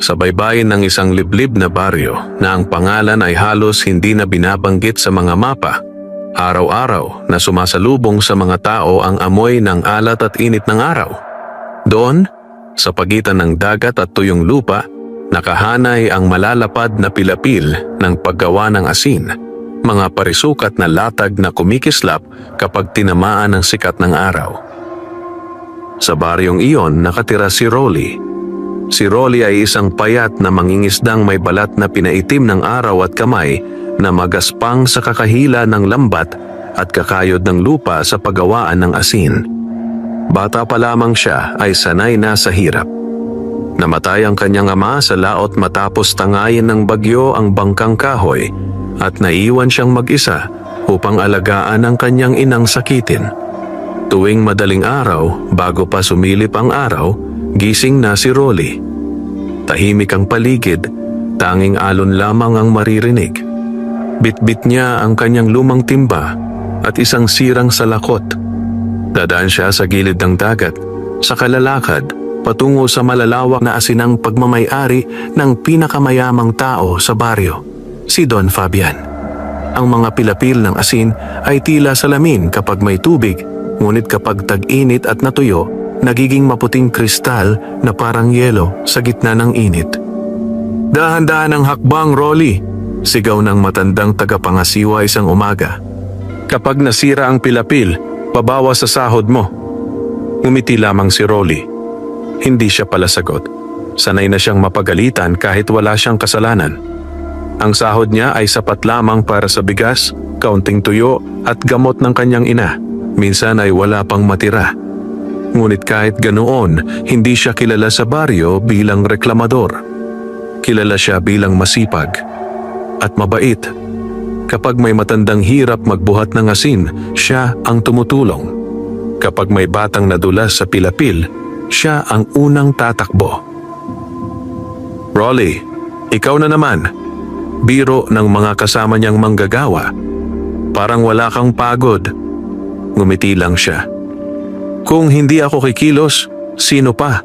sa baybayin ng isang liblib na baryo na ang pangalan ay halos hindi na binabanggit sa mga mapa. Araw-araw na sumasalubong sa mga tao ang amoy ng alat at init ng araw. Doon, sa pagitan ng dagat at tuyong lupa, nakahanay ang malalapad na pilapil ng paggawa ng asin, mga parisukat na latag na kumikislap kapag tinamaan ng sikat ng araw. Sa baryong iyon nakatira si Rolly. Si Rolly ay isang payat na mangingisdang may balat na pinaitim ng araw at kamay na magaspang sa kakahila ng lambat at kakayod ng lupa sa paggawaan ng asin. Bata pa lamang siya ay sanay na sa hirap. Namatay ang kanyang ama sa laot matapos tangayin ng bagyo ang bangkang kahoy at naiwan siyang mag-isa upang alagaan ang kanyang inang sakitin. Tuwing madaling araw, bago pa sumilip ang araw, gising na si Rolly. Tahimik ang paligid, tanging alon lamang ang maririnig. Bitbit niya ang kanyang lumang timba at isang sirang salakot. Dadaan siya sa gilid ng dagat, sa kalalakad, patungo sa malalawak na asinang pagmamay-ari ng pinakamayamang tao sa baryo, si Don Fabian. Ang mga pilapil ng asin ay tila salamin kapag may tubig, ngunit kapag tag-init at natuyo, nagiging maputing kristal na parang yelo sa gitna ng init. Dahan-dahan ang hakbang, Rolly, sigaw ng matandang tagapangasiwa isang umaga. Kapag nasira ang pilapil, pabawas sa sahod mo. Ngumiti lamang si Rolly. Hindi siya pala sagot. Sanay na siyang mapagalitan kahit wala siyang kasalanan. Ang sahod niya ay sapat lamang para sa bigas, kaunting tuyo at gamot ng kanyang ina. Minsan ay wala pang matira. Ngunit kahit ganoon, hindi siya kilala sa baryo bilang reklamador. Kilala siya bilang masipag at mabait. Kapag may matandang hirap magbuhat ng asin, siya ang tumutulong. Kapag may batang nadulas sa pilapil, siya ang unang tatakbo. Rolly, ikaw na naman. Biro ng mga kasama niyang manggagawa. Parang wala kang pagod. Ngumiti lang siya. Kung hindi ako kikilos, sino pa?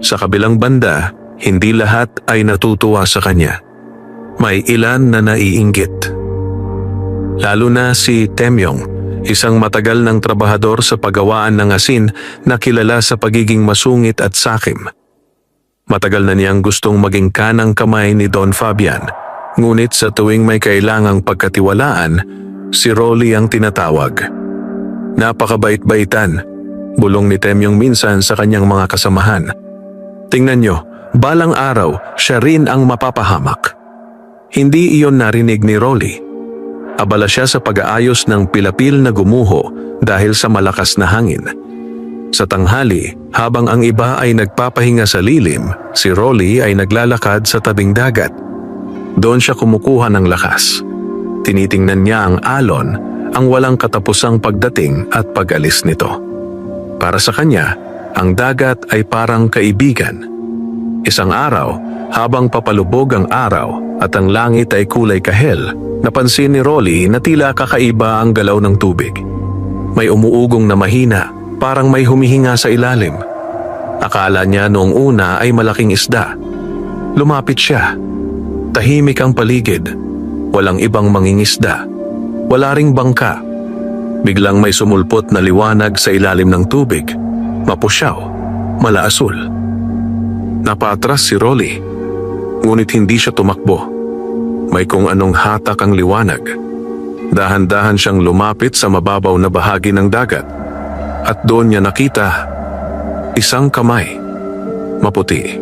Sa kabilang banda, hindi lahat ay natutuwa sa kanya. May ilan na naiinggit. Lalo na si Temyong, isang matagal ng trabahador sa paggawaan ng asin na kilala sa pagiging masungit at sakim. Matagal na niyang gustong maging kanang kamay ni Don Fabian, ngunit sa tuwing may kailangang pagkatiwalaan, si Rolly ang tinatawag. Napakabait-baitan, bulong ni Temyong minsan sa kanyang mga kasamahan. Tingnan niyo, balang araw siya rin ang mapapahamak. Hindi iyon narinig ni Rolly. Abala siya sa pag-aayos ng pilapil na gumuho dahil sa malakas na hangin. Sa tanghali, habang ang iba ay nagpapahinga sa lilim, si Rolly ay naglalakad sa tabing dagat. Doon siya kumukuha ng lakas. Tinitingnan niya ang alon, ang walang katapusang pagdating at pag-alis nito. Para sa kanya, ang dagat ay parang kaibigan. Isang araw, habang papalubog ang araw at ang langit ay kulay kahel, napansin ni Rolly na tila kakaiba ang galaw ng tubig. May umuugong na mahina, parang may humihinga sa ilalim. Akala niya noong una ay malaking isda. Lumapit siya. Tahimik ang paligid. Walang ibang mangingisda. Wala ring bangka. Biglang may sumulpot na liwanag sa ilalim ng tubig. Mapusyaw, malaasul. Napaatras si Rolly. Ngunit hindi siya tumakbo. May kung anong hatak ang liwanag. Dahan-dahan siyang lumapit sa mababaw na bahagi ng dagat. At doon niya nakita isang kamay. Maputi.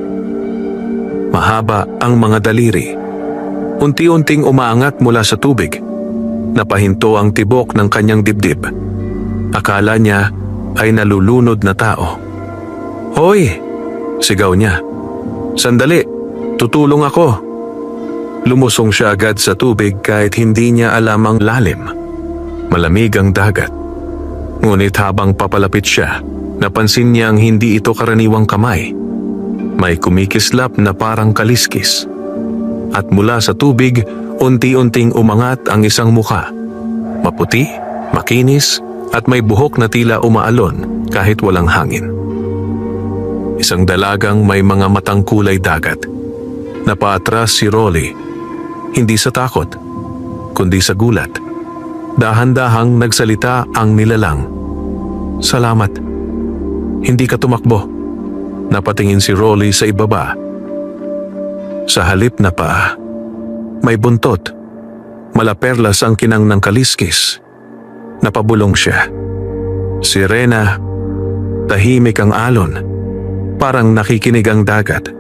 Mahaba ang mga daliri. Unti-unting umaangat mula sa tubig. Napahinto ang tibok ng kanyang dibdib. Akala niya ay nalulunod na tao. "Hoy!" sigaw niya. "Sandali, tutulong ako." Lumusong siya agad sa tubig kahit hindi niya alam ang lalim. Malamig ang dagat. Ngunit habang papalapit siya, napansin niyang hindi ito karaniwang kamay. May kumikislap na parang kaliskis. At mula sa tubig, unti-unting umangat ang isang mukha. Maputi, makinis, at may buhok na tila umaalon kahit walang hangin. Isang dalagang may mga matang kulay dagat, Napaatras si Rolly. Hindi sa takot, kundi sa gulat. Dahan-dahang nagsalita ang nilalang. "Salamat. Hindi ka tumakbo." Napatingin si Rolly sa ibaba. Sa halip na paa, may buntot. Malaperlas ang kinang ng kaliskis. Napabulong siya. Sirena, tahimik ang alon. Parang nakikinig ang dagat.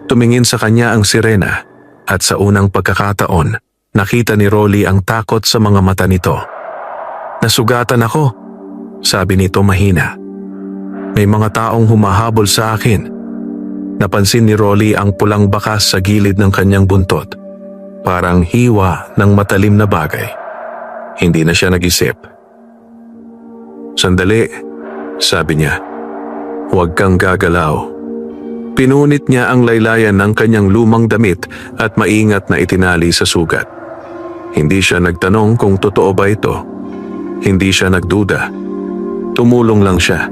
Tumingin sa kanya ang sirena at sa unang pagkakataon, nakita ni Rolly ang takot sa mga mata nito. "Nasugatan ako," sabi nito mahina. "May mga taong humahabol sa akin." Napansin ni Rolly ang pulang bakas sa gilid ng kanyang buntot. Parang hiwa ng matalim na bagay. Hindi na siya nag-isip. "Sandali," sabi niya. "Huwag kang gagalaw." Pinunit niya ang laylayan ng kanyang lumang damit at maingat na itinali sa sugat. Hindi siya nagtanong kung totoo ba ito. Hindi siya nagduda. Tumulong lang siya.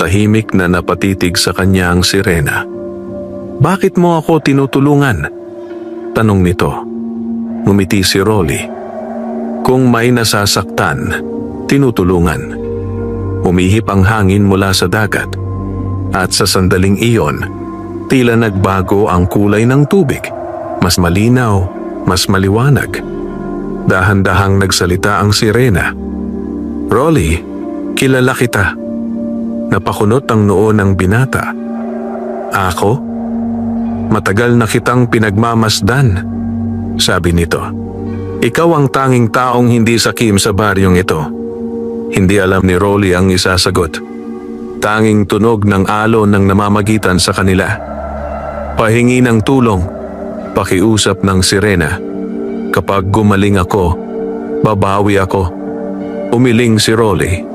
Tahimik na napatitig sa kanya ang sirena. "Bakit mo ako tinutulungan?" tanong nito. Ngumiti si Rolly. "Kung may nasasaktan, tinutulungan." Umihip ang hangin mula sa dagat. At sa sandaling iyon, tila nagbago ang kulay ng tubig. Mas malinaw, mas maliwanag. Dahan-dahang nagsalita ang sirena. "Rolly, kilala kita." Napakunot ang noo ng binata. "Ako? Matagal na kitang pinagmamasdan," sabi nito. "Ikaw ang tanging taong hindi sakim sa baryong ito." Hindi alam ni Rolly ang isasagot. Tanging tunog ng alon ng namamagitan sa kanila. "Pahingi ng tulong," pakiusap ng sirena. "Kapag gumaling ako, babawi ako." Umiling si Rolly.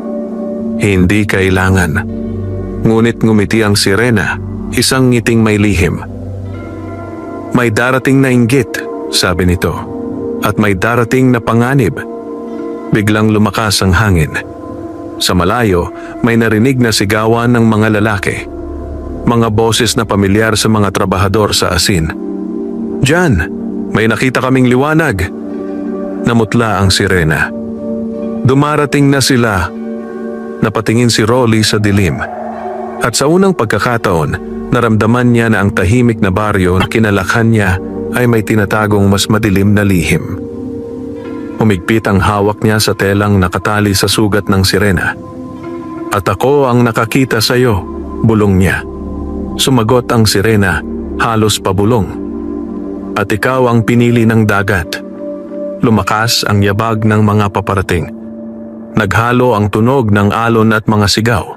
"Hindi kailangan." Ngunit ngumiti ang sirena, isang ngiting may lihim. "May darating na inggit," sabi nito, "at may darating na panganib." Biglang lumakas ang hangin. Sa malayo, may narinig na sigawan ng mga lalaki. Mga boses na pamilyar sa mga trabahador sa asin. "Diyan, may nakita kaming liwanag." Namutla ang sirena. "Dumarating na sila." Napatingin si Rolly sa dilim. At sa unang pagkakataon, naramdaman niya na ang tahimik na baryo na kinalakhan niya ay may tinatagong mas madilim na lihim. Humigpit ang hawak niya sa telang nakatali sa sugat ng sirena. "At ako ang nakakita sa iyo," bulong niya. Sumagot ang sirena, halos pabulong. "At ikaw ang pinili ng dagat." Lumakas ang yabag ng mga paparating. Naghalo ang tunog ng alon at mga sigaw.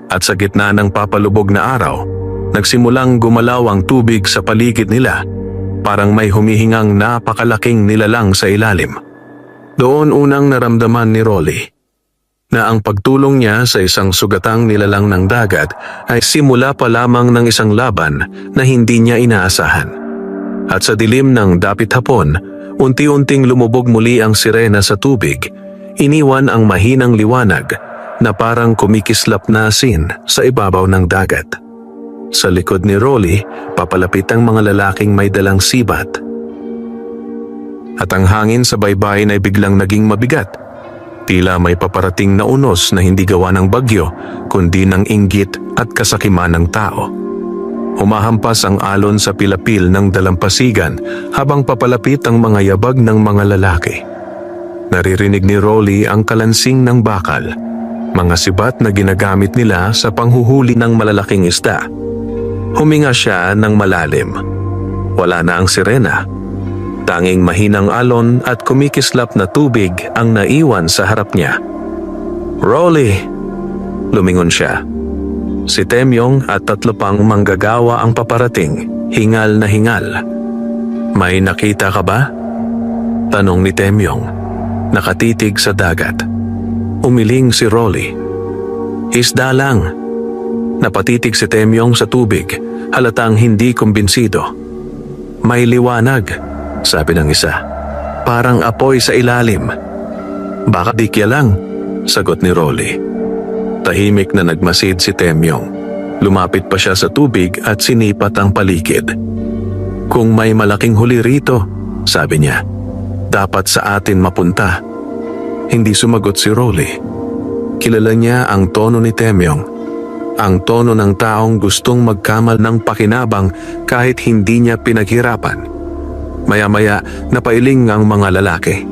At sa gitna ng papalubog na araw, nagsimulang gumalaw ang tubig sa paligid nila, parang may humihingang napakalaking nilalang sa ilalim. Doon unang naramdaman ni Rolly na ang pagtulong niya sa isang sugatang nilalang ng dagat ay simula pa lamang ng isang laban na hindi niya inaasahan. At sa dilim ng dapit hapon, unti-unting lumubog muli ang sirena sa tubig, iniwan ang mahinang liwanag na parang kumikislap na asin sa ibabaw ng dagat. Sa likod ni Rolly, papalapit ang mga lalaking may dalang sibat. At ang hangin sa baybayin ay biglang naging mabigat. Tila may paparating na unos na hindi gawa ng bagyo, kundi ng inggit at kasakiman ng tao. Humahampas ang alon sa pilapil ng dalampasigan habang papalapit ang mga yabag ng mga lalaki. Naririnig ni Rolly ang kalansing ng bakal, mga sibat na ginagamit nila sa panghuhuli ng malalaking isda. Huminga siya ng malalim. Wala na ang sirena. Tanging mahinang alon at kumikislap na tubig ang naiwan sa harap niya. "Rolly!" Lumingon siya. Si Temyong at 3 pang manggagawa ang paparating, hingal na hingal. "May nakita ka ba?" tanong ni Temyong, nakatitig sa dagat. Umiling si Rolly. "Isda lang." Napatitig si Temyong sa tubig, halatang hindi kumbinsido. "May liwanag," sabi ng isa. "Parang apoy sa ilalim." "Baka dikya lang," sagot ni Rolly. Tahimik na nagmasid si Temyong. Lumapit pa siya sa tubig at sinipat ang paligid. Kung may malaking huli rito, sabi niya, dapat sa atin mapunta. Hindi sumagot si Rolly. Kilala niya ang tono ni Temyong, ang tono ng taong gustong magkamal ng pakinabang kahit hindi niya pinaghirapan. Maya-maya napailing ang mga lalaki.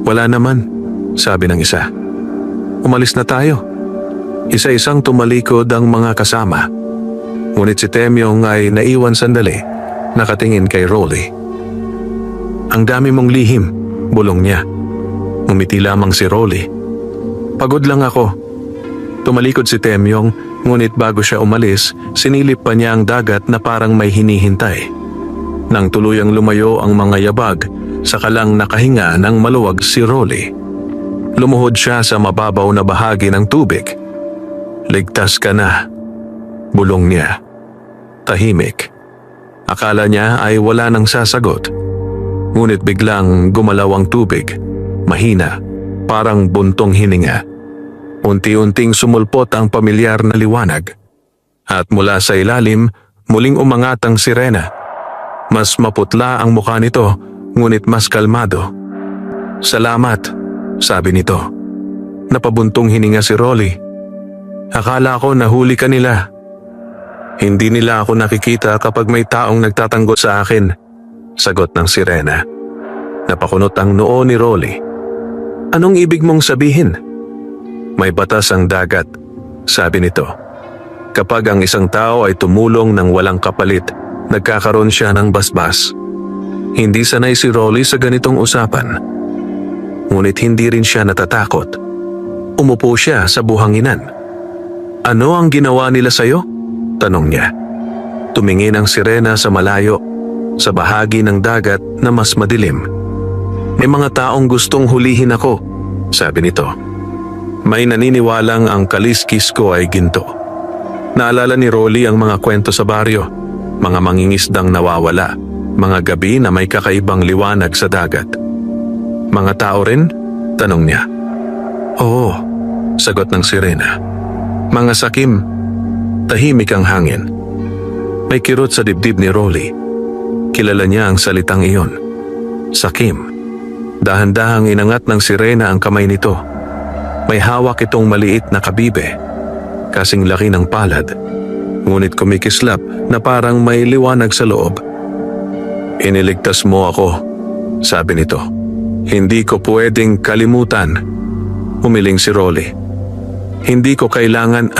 Wala naman, sabi ng isa. Umalis na tayo. Isa-isang tumalikod ang mga kasama. Ngunit si Temyong ay naiwan sandali, nakatingin kay Rolly. Ang dami mong lihim, bulong niya. Ngumiti lamang si Rolly. Pagod lang ako. Tumalikod si Temyong, ngunit bago siya umalis, sinilip pa niya ang dagat na parang may hinihintay. Nang tuluyang lumayo ang mga yabag, saka lang nakahinga ng maluwag si Rolly. Lumuhod siya sa mababaw na bahagi ng tubig. Ligtas ka na, bulong niya. Tahimik. Akala niya ay wala nang sasagot. Ngunit biglang gumalaw ang tubig. Mahina, parang buntong hininga. Unti-unting sumulpot ang pamilyar na liwanag. At mula sa ilalim, muling umangat ang sirena. Mas maputla ang mukha nito, ngunit mas kalmado. Salamat, sabi nito. Napabuntong hininga si Rolly. Akala ko nahuli ka nila. Hindi nila ako nakikita kapag may taong nagtatanggol sa akin, sagot ng sirena. Napakunot ang noo ni Rolly. Anong ibig mong sabihin? May batas ang dagat, sabi nito. Kapag ang isang tao ay tumulong ng walang kapalit, nagkakaroon siya ng basbas. Hindi sanay si Rolly sa ganitong usapan. Ngunit hindi rin siya natatakot. Umupo siya sa buhanginan. Ano ang ginawa nila sa'yo? Tanong niya. Tumingin ang sirena sa malayo, sa bahagi ng dagat na mas madilim. May mga taong gustong hulihin ako, sabi nito. May naniniwalang ang kaliskis ko ay ginto. Naalala ni Rolly ang mga kwento sa baryo, mga mangingisdang nawawala, mga gabi na may kakaibang liwanag sa dagat. Mga tao rin? Tanong niya. Oo, sagot ng sirena. Mga sakim. Tahimik ang hangin. May kirot sa dibdib ni Rolly. Kilala niya ang salitang iyon. Sakim. Dahan-dahang inangat ng sirena ang kamay nito. May hawak itong maliit na kabibe. Kasing laki ng palad. Ngunit kumikislap na parang may liwanag sa loob. Iniligtas mo ako, sabi nito. Hindi ko pwedeng kalimutan. Humiling si Rolly. Hindi ko kailangan...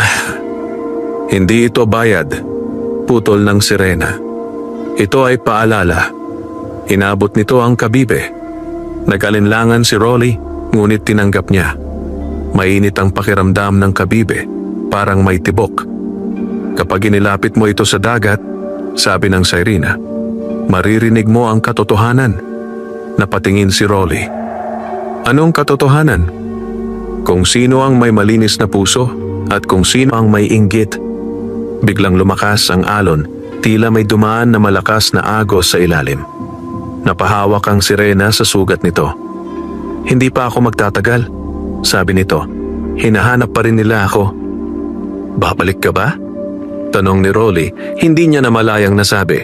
Hindi ito bayad. Putol ng sirena. Ito ay paalala. Inabot nito ang kabibe. Nag-alinlangan si Rolly, ngunit tinanggap niya. Mainit ang pakiramdam ng kabibe, parang may tibok. Kapag inilapit mo ito sa dagat, sabi ng sirena, maririnig mo ang katotohanan. Napatingin si Rolly. Anong katotohanan? Kung sino ang may malinis na puso at kung sino ang may inggit. Biglang lumakas ang alon, tila may dumaan na malakas na agos sa ilalim. Napahawak ang sirena sa sugat nito. Hindi pa ako magtatagal, sabi nito. Hinahanap pa rin nila ako. Babalik ka ba? Tanong ni Rolly, hindi niya namalayang nasabi.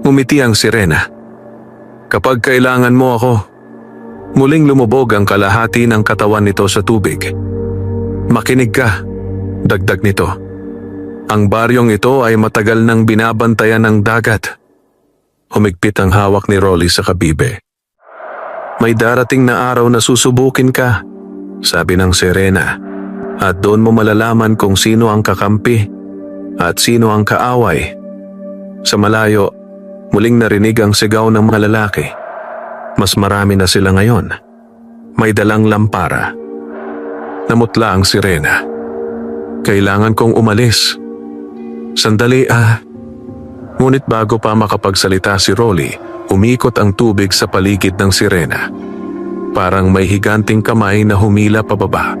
Umiti ang sirena. Kapag kailangan mo ako. Muling lumubog ang kalahati ng katawan nito sa tubig. Makinig ka, dagdag nito. Ang baryong ito ay matagal nang binabantayan ng dagat. Humigpit ang hawak ni Rolly sa kabibe. May darating na araw na susubukin ka, sabi ng sirena. At doon mo malalaman kung sino ang kakampi at sino ang kaaway. Sa malayo, muling narinig ang sigaw ng mga lalaki. Mas marami na sila ngayon. May dalang lampara. Namutla ang sirena. Kailangan kong umalis. Sandali Ngunit bago pa makapagsalita si Rolly, umikot ang tubig sa paligid ng sirena. Parang may higanting kamay na humila pababa.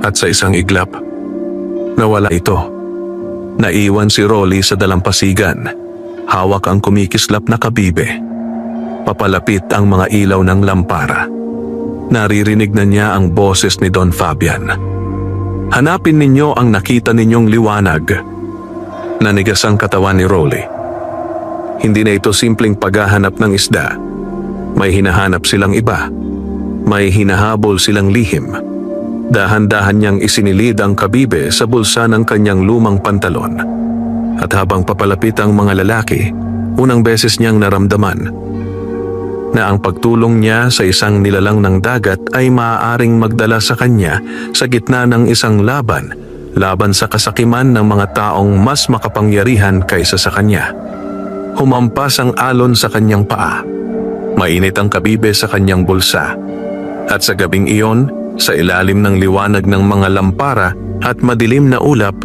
At sa isang iglap, nawala ito. Naiwan si Rolly sa dalampasigan. Hawak ang kumikislap na kabibe. Papalapit ang mga ilaw ng lampara. Naririnig na niya ang boses ni Don Fabian. Hanapin ninyo ang nakita ninyong liwanag. Nanigas ang katawan ni Rolly. Hindi na ito simpleng paghahanap ng isda. May hinahanap silang iba. May hinahabol silang lihim. Dahan-dahan niyang isinilid ang kabibe sa bulsa ng kanyang lumang pantalon. At habang papalapit ang mga lalaki, unang beses niyang naramdaman na ang pagtulong niya sa isang nilalang ng dagat ay maaaring magdala sa kanya sa gitna ng isang laban sa kasakiman ng mga taong mas makapangyarihan kaysa sa kanya. Humampas ang alon sa kanyang paa. Mainit ang kabibe sa kanyang bulsa. At sa gabing iyon, sa ilalim ng liwanag ng mga lampara at madilim na ulap,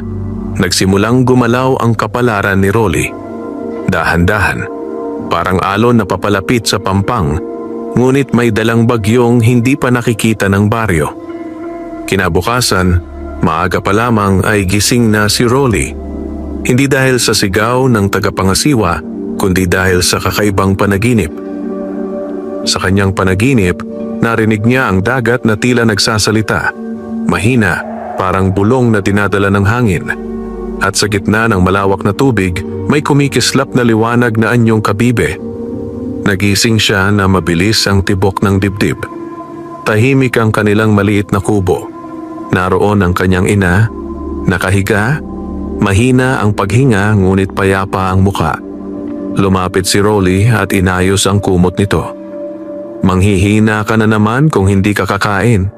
nagsimulang gumalaw ang kapalaran ni Rolly. Dahan-dahan, parang alon na papalapit sa pampang, ngunit may dalang bagyong hindi pa nakikita ng baryo. Kinabukasan, maaga pa lamang ay gising na si Rolly. Hindi dahil sa sigaw ng tagapangasiwa, kundi dahil sa kakaibang panaginip. Sa kanyang panaginip, narinig niya ang dagat na tila nagsasalita. Mahina, parang bulong na dinadala ng hangin. At sa gitna ng malawak na tubig, may kumikislap na liwanag na anyong kabibe. Nagising siya na mabilis ang tibok ng dibdib. Tahimik ang kanilang maliit na kubo. Naroon ang kanyang ina, nakahiga, mahina ang paghinga ngunit payapa ang muka. Lumapit si Rolly at inayos ang kumot nito. "Manghihina ka na naman kung hindi ka kakain,"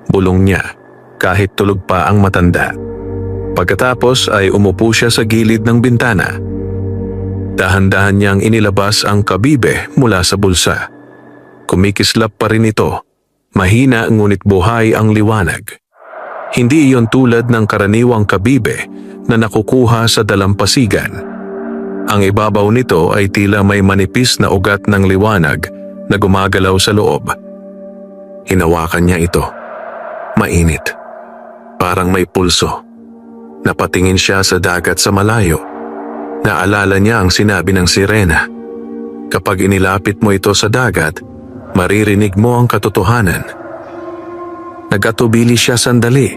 bulong niya, kahit tulog pa ang matanda. Pagkatapos ay umupo siya sa gilid ng bintana. Dahan-dahan niyang inilabas ang kabibe mula sa bulsa. Kumikislap pa rin ito. Mahina ngunit buhay ang liwanag. Hindi iyon tulad ng karaniwang kabibe na nakukuha sa dalampasigan. Ang ibabaw nito ay tila may manipis na ugat ng liwanag na gumagalaw sa loob. Hinawakan niya ito. Mainit. Parang may pulso. Napatingin siya sa dagat sa malayo. Naalala niya ang sinabi ng sirena. Kapag inilapit mo ito sa dagat, maririnig mo ang katotohanan. Nag-atubili siya sandali.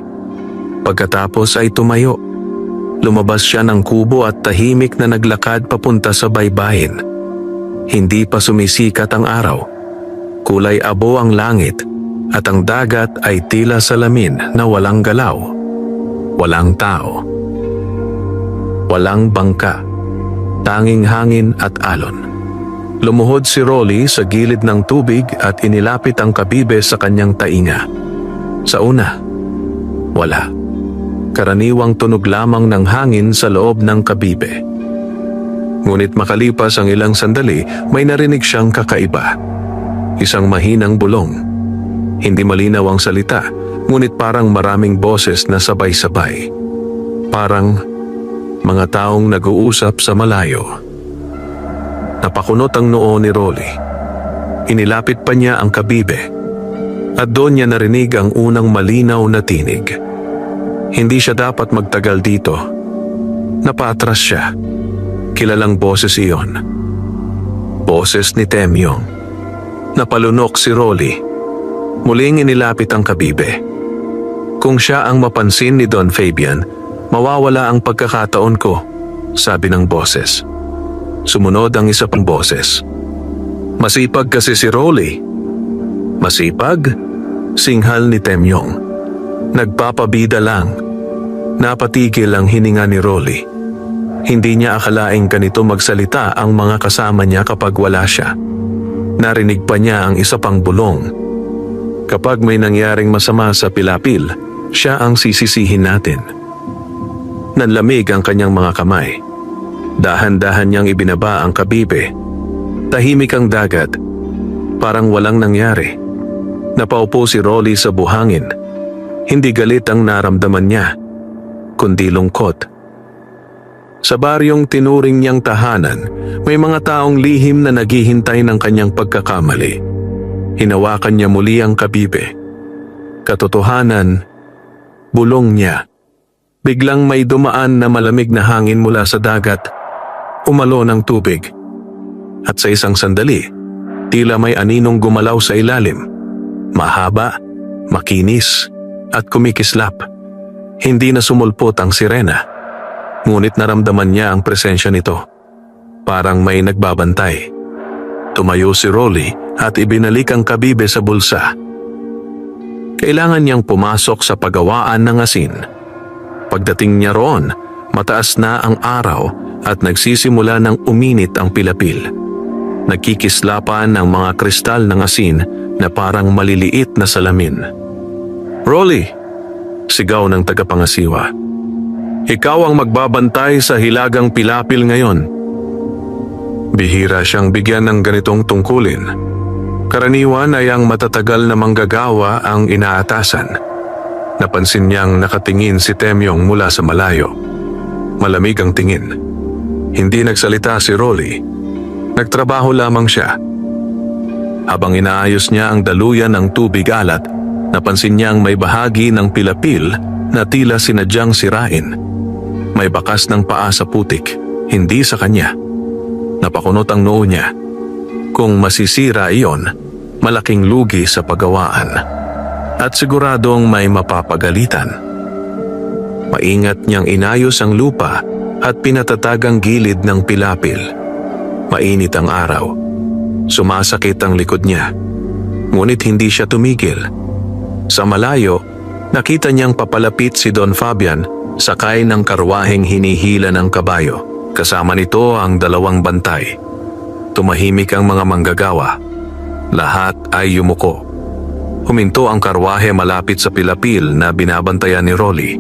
Pagkatapos ay tumayo. Lumabas siya ng kubo at tahimik na naglakad papunta sa baybayin. Hindi pa sumisikat ang araw. Kulay abo ang langit at ang dagat ay tila salamin na walang galaw. Walang tao. Walang bangka. Tanging hangin at alon. Lumuhod si Rolly sa gilid ng tubig at inilapit ang kabibe sa kanyang tainga. Sa una, wala. Karaniwang tunog lamang ng hangin sa loob ng kabibe. Ngunit makalipas ang ilang sandali, may narinig siyang kakaiba. Isang mahinang bulong. Hindi malinaw ang salita, ngunit parang maraming boses na sabay-sabay. Parang mga taong nag-uusap sa malayo. Napakunot ang noo ni Rolly. Inilapit pa niya ang kabibe. At doon niya narinig ang unang malinaw na tinig. Hindi siya dapat magtagal dito. Napaatras siya. Kilalang boses iyon. Boses ni Temyong. Napalunok si Rolly. Muling inilapit ang kabibe. Kung siya ang mapansin ni Don Fabian, mawawala ang pagkakataon ko, sabi ng boses. Sumunod ang isa pang boses. Masipag kasi si Rolly. Masipag? Singhal ni Temyong. Nagpapabida lang. Napatigil ang hininga ni Rolly. Hindi niya akalaing ganito magsalita ang mga kasama niya kapag wala siya. Narinig pa niya ang isa pang bulong. Kapag may nangyaring masama sa pilapil, siya ang sisisihin natin. Nanlamig ang kanyang mga kamay. Dahan-dahan niyang ibinaba ang kabibe. Tahimik ang dagat. Parang walang nangyari. Napaupo si Rolly sa buhangin. Hindi galit ang naramdaman niya, kundi lungkot. Sa baryong tinuring niyang tahanan, may mga taong lihim na naghihintay ng kanyang pagkakamali. Hinawakan niya muli ang kabibe. Katotohanan, bulong niya. Biglang may dumaan na malamig na hangin mula sa dagat, umalo ng tubig. At sa isang sandali, tila may aninong gumalaw sa ilalim. Mahaba, makinis, at kumikislap. Hindi na sumulpot ang sirena, ngunit naramdaman niya ang presensya nito. parang may nagbabantay. Tumayo si Rolly at ibinalik ang kabibe sa bulsa. Kailangan niyang pumasok sa pagawaan ng asin. Pagdating niya roon, mataas na ang araw at nagsisimula ng uminit ang pilapil. Nagkikislapan ang mga kristal ng asin na parang maliliit na salamin. "Rolly!" sigaw ng tagapangasiwa. "Ikaw ang magbabantay sa hilagang pilapil ngayon." Bihira siyang bigyan ng ganitong tungkulin. Karaniwan ay ang matatagal na manggagawa ang inaatasan. Napansin niyang nakatingin si Temyong mula sa malayo. Malamig ang tingin. Hindi nagsalita si Rolly. Nagtrabaho lamang siya. Habang inaayos niya ang daluyan ng tubig alat, napansin niyang may bahagi ng pilapil na tila sinadyang sirain. May bakas ng paa sa putik, hindi sa kanya. Napakunot ang noo niya. Kung masisira iyon, malaking lugi sa paggawaan. At siguradong may mapapagalitan. Maingat niyang inayos ang lupa at pinatatag ang gilid ng pilapil. Mainit ang araw. Sumasakit ang likod niya. Ngunit hindi siya tumigil. Sa malayo, nakita niyang papalapit si Don Fabian sakay ng karwaheng hinihila ng kabayo. Kasama nito ang 2 bantay. Tumahimik ang mga manggagawa. Lahat ay yumuko. Huminto ang karwahe malapit sa pilapil na binabantayan ni Rolly.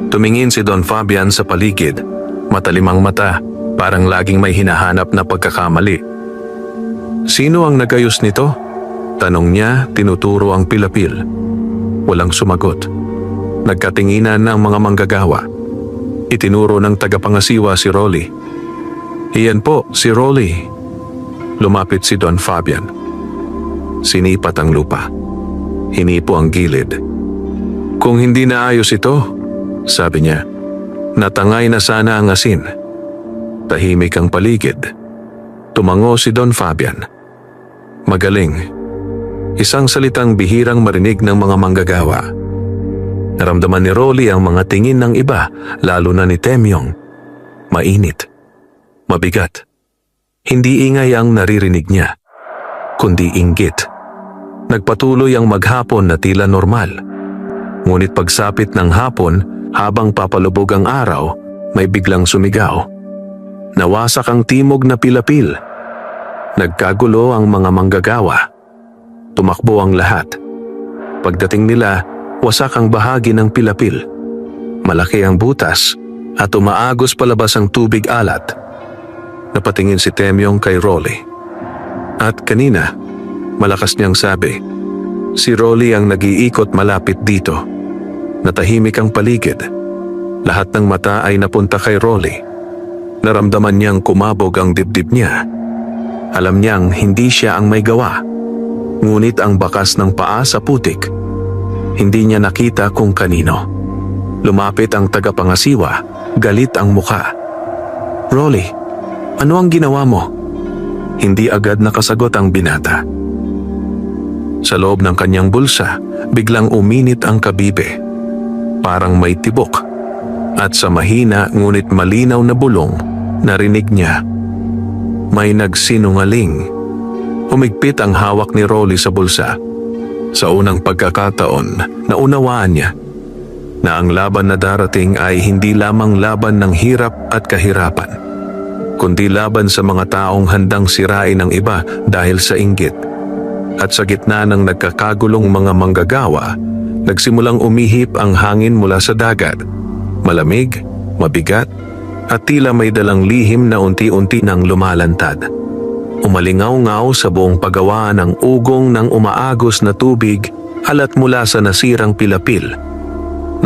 Tumingin si Don Fabian sa paligid. Matalimang mata, parang laging may hinahanap na pagkakamali. "Sino ang nagayos nito?" tanong niya, tinuturo ang pilapil. Walang sumagot. Nagkatinginan ng mga manggagawa. Itinuro ng tagapangasiwa si Rolly. "Iyan po, si Rolly." Lumapit si Don Fabian. Sinipat ang lupa. Hinipo ang gilid. "Kung hindi naayos ito," sabi niya, "natangay na sana ang asin." Tahimik ang paligid. Tumango si Don Fabian. Magaling. Isang salitang bihirang marinig ng mga manggagawa. Naramdaman ni Rolly ang mga tingin ng iba, lalo na ni Temyong. Mainit. Mabigat. Hindi ingay ang naririnig niya, kundi inggit. Nagpatuloy ang maghapon na tila normal. Ngunit pagsapit ng hapon, habang papalubog ang araw, may biglang sumigaw. Nawasak ang timog na pilapil. Nagkagulo ang mga manggagawa. Tumakbo ang lahat. Pagdating nila, wasak ang bahagi ng pilapil. Malaki ang butas at umaagos palabas ang tubig alat. Napatingin si Temyong kay Rolly. At kanina, malakas niyang sabi, si Rolly ang nag-iikot malapit dito. Natahimik ang paligid. Lahat ng mata ay napunta kay Rolly. Naramdaman niyang kumabog ang dibdib niya. Alam niyang hindi siya ang may gawa. Ngunit ang bakas ng paa sa putik, hindi niya nakita kung kanino. Lumapit ang tagapangasiwa, galit ang muka. "Rolly, ano ang ginawa mo?" Hindi agad nakasagot ang binata. Sa loob ng kanyang bulsa, biglang uminit ang kabibe. Parang may tibok. At sa mahina ngunit malinaw na bulong, narinig niya, may nagsinungaling. Humigpit ang hawak ni Rolly sa bulsa. Sa unang pagkakataon, naunawaan niya na ang laban na darating ay hindi lamang laban ng hirap at kahirapan, kundi laban sa mga taong handang sirain ang iba dahil sa inggit. At sa gitna ng nagkakagulong mga manggagawa, nagsimulang umihip ang hangin mula sa dagat. Malamig, mabigat, at tila may dalang lihim na unti-unti nang lumalantad. Umalingaw-ngaw sa buong paggawa ng ugong ng umaagos na tubig alat mula sa nasirang pilapil.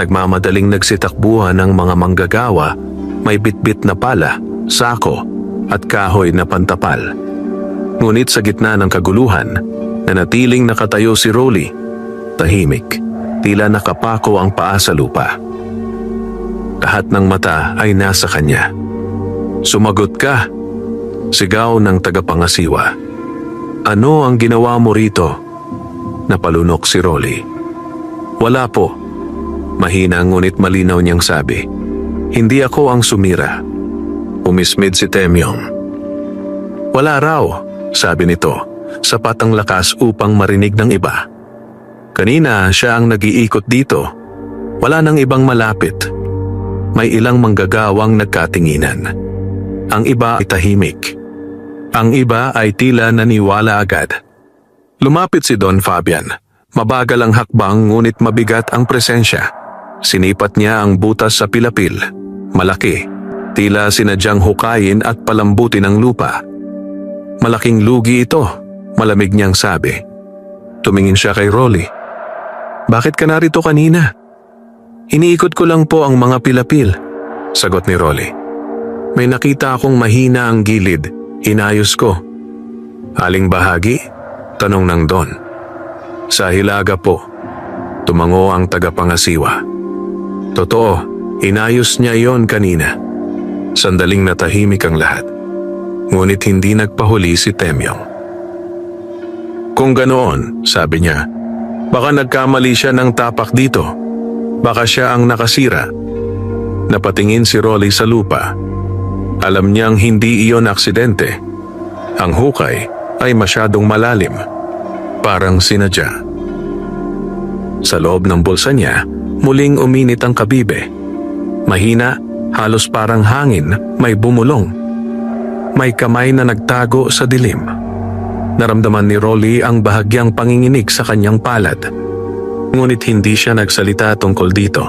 Nagmamadaling nagsitakbuhan ng mga manggagawa, may bitbit na pala, sako, at kahoy na pantapal. Ngunit sa gitna ng kaguluhan, nanatiling nakatayo si Rolly, tahimik, tila nakapako ang paa sa lupa. Lahat ng mata ay nasa kanya. "Sumagot ka!" sigaw ng tagapangasiwa. "Ano ang ginawa mo rito?" Napalunok si Rolly. "Wala po." Mahina ngunit malinaw niyang sabi. "Hindi ako ang sumira." Umismid si Temyong. Wala raw, sabi nito, sapat ang lakas upang marinig ng iba. Kanina siya ang nag-iikot dito. Wala nang ibang malapit. May ilang manggagawang nagkatinginan. Ang iba ay tahimik. Ang iba ay tila naniwala agad. Lumapit si Don Fabian. Mabagal ang hakbang ngunit mabigat ang presensya. Sinipat niya ang butas sa pilapil. Malaki. Tila sinadyang hukayin at palambutin ang lupa. Malaking lugi ito, malamig niyang sabi. Tumingin siya kay Rolly. Bakit ka narito kanina? Iniikot ko lang po ang mga pilapil, sagot ni Rolly. May nakita akong mahina ang gilid, inayos ko. Aling bahagi? Tanong ng Don. Sa hilaga po, tumango ang tagapangasiwa. Totoo, inayos niya yon kanina. Sandaling natahimik ang lahat. Ngunit hindi nagpahuli si Temyong. Kung ganoon, sabi niya, baka nagkamali siya ng tapak dito. Baka siya ang nakasira. Napatingin si Rolly sa lupa. Alam niyang hindi iyon aksidente. Ang hukay ay masyadong malalim. Parang sinadya. Sa loob ng bulsa niya, muling uminit ang kabibe. Mahina, halos parang hangin, may bumulong. May kamay na nagtago sa dilim. Naramdaman ni Rolly ang bahagyang panginginig sa kanyang palad. Ngunit hindi siya nagsalita tungkol dito.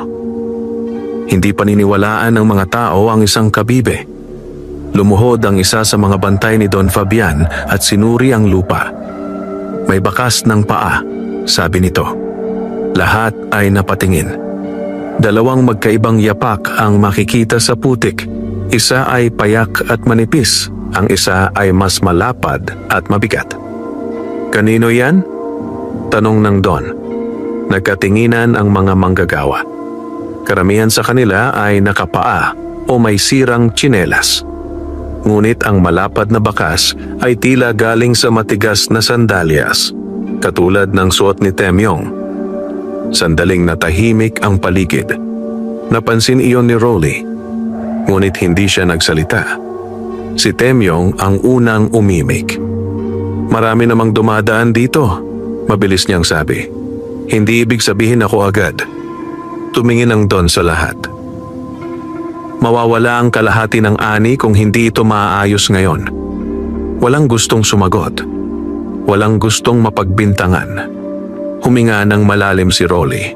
Hindi paniniwalaan ng mga tao ang isang kabibe. Lumuhod ang isa sa mga bantay ni Don Fabian at sinuri ang lupa. May bakas ng paa, sabi nito. Lahat ay napatingin. Dalawang magkaibang yapak ang makikita sa putik. Isa ay payak at manipis, ang isa ay mas malapad at mabigat. Kanino yan? Tanong ng Don. Nagkatinginan ang mga manggagawa. Karamihan sa kanila ay nakapaa o may sirang tsinelas. Ngunit ang malapad na bakas ay tila galing sa matigas na sandalyas, katulad ng suot ni Temyong. Sandaling natahimik ang paligid. Napansin iyon ni Rolly, ngunit hindi siya nagsalita. Si Temyong ang unang umimik. Marami namang dumadaan dito, mabilis niyang sabi. Hindi ibig sabihin ako agad. Tumingin ang Don sa lahat. Mawawala ang kalahati ng ani kung hindi ito maaayos ngayon. Walang gustong sumagot. Walang gustong mapagbintangan. Huminga ng malalim si Rolly.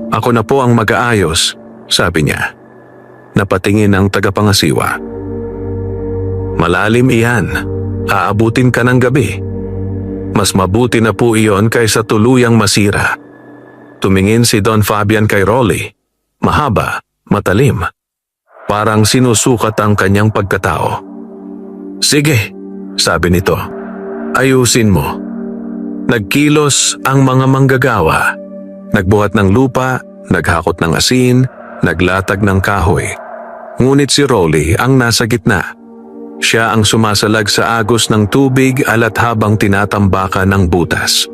Ako na po ang mag-aayos, sabi niya. Napatingin ang tagapangasiwa. Malalim iyan. Aabutin ka ng gabi. Mas mabuti na po iyon kaysa tuluyang masira. Tumingin si Don Fabian kay Rolly. Mahaba, matalim. Parang sinusukat ang kanyang pagkatao. Sige, sabi nito. Ayusin mo. Nagkilos ang mga manggagawa. Nagbuhat ng lupa, naghakot ng asin, naglatag ng kahoy. Ngunit si Rolly ang nasa gitna. Siya ang sumasalag sa agos ng tubig alat habang tinatambakan ng butas.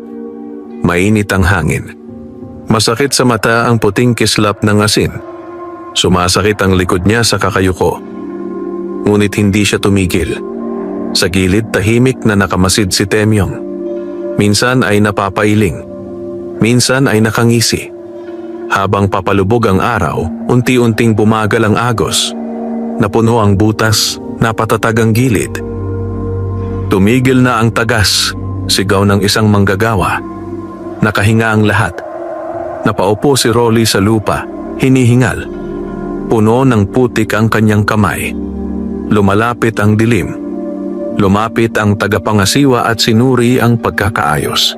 Mainit ang hangin. Masakit sa mata ang puting kislap ng asin. Sumasakit ang likod niya sa kakayuko. Ngunit hindi siya tumigil. Sa gilid tahimik na nakamasid si Temyong. Minsan ay napapailing. Minsan ay nakangisi. Habang papalubog ang araw, unti-unting bumagal ang agos. Napuno ang butas, napatatag ang gilid. Tumigil na ang tagas, sigaw ng isang manggagawa. Nakahinga ang lahat. Napaupo si Rolly sa lupa, hinihingal. Puno ng putik ang kanyang kamay. Lumalapit ang dilim. Lumapit ang tagapangasiwa at sinuri ang pagkakaayos.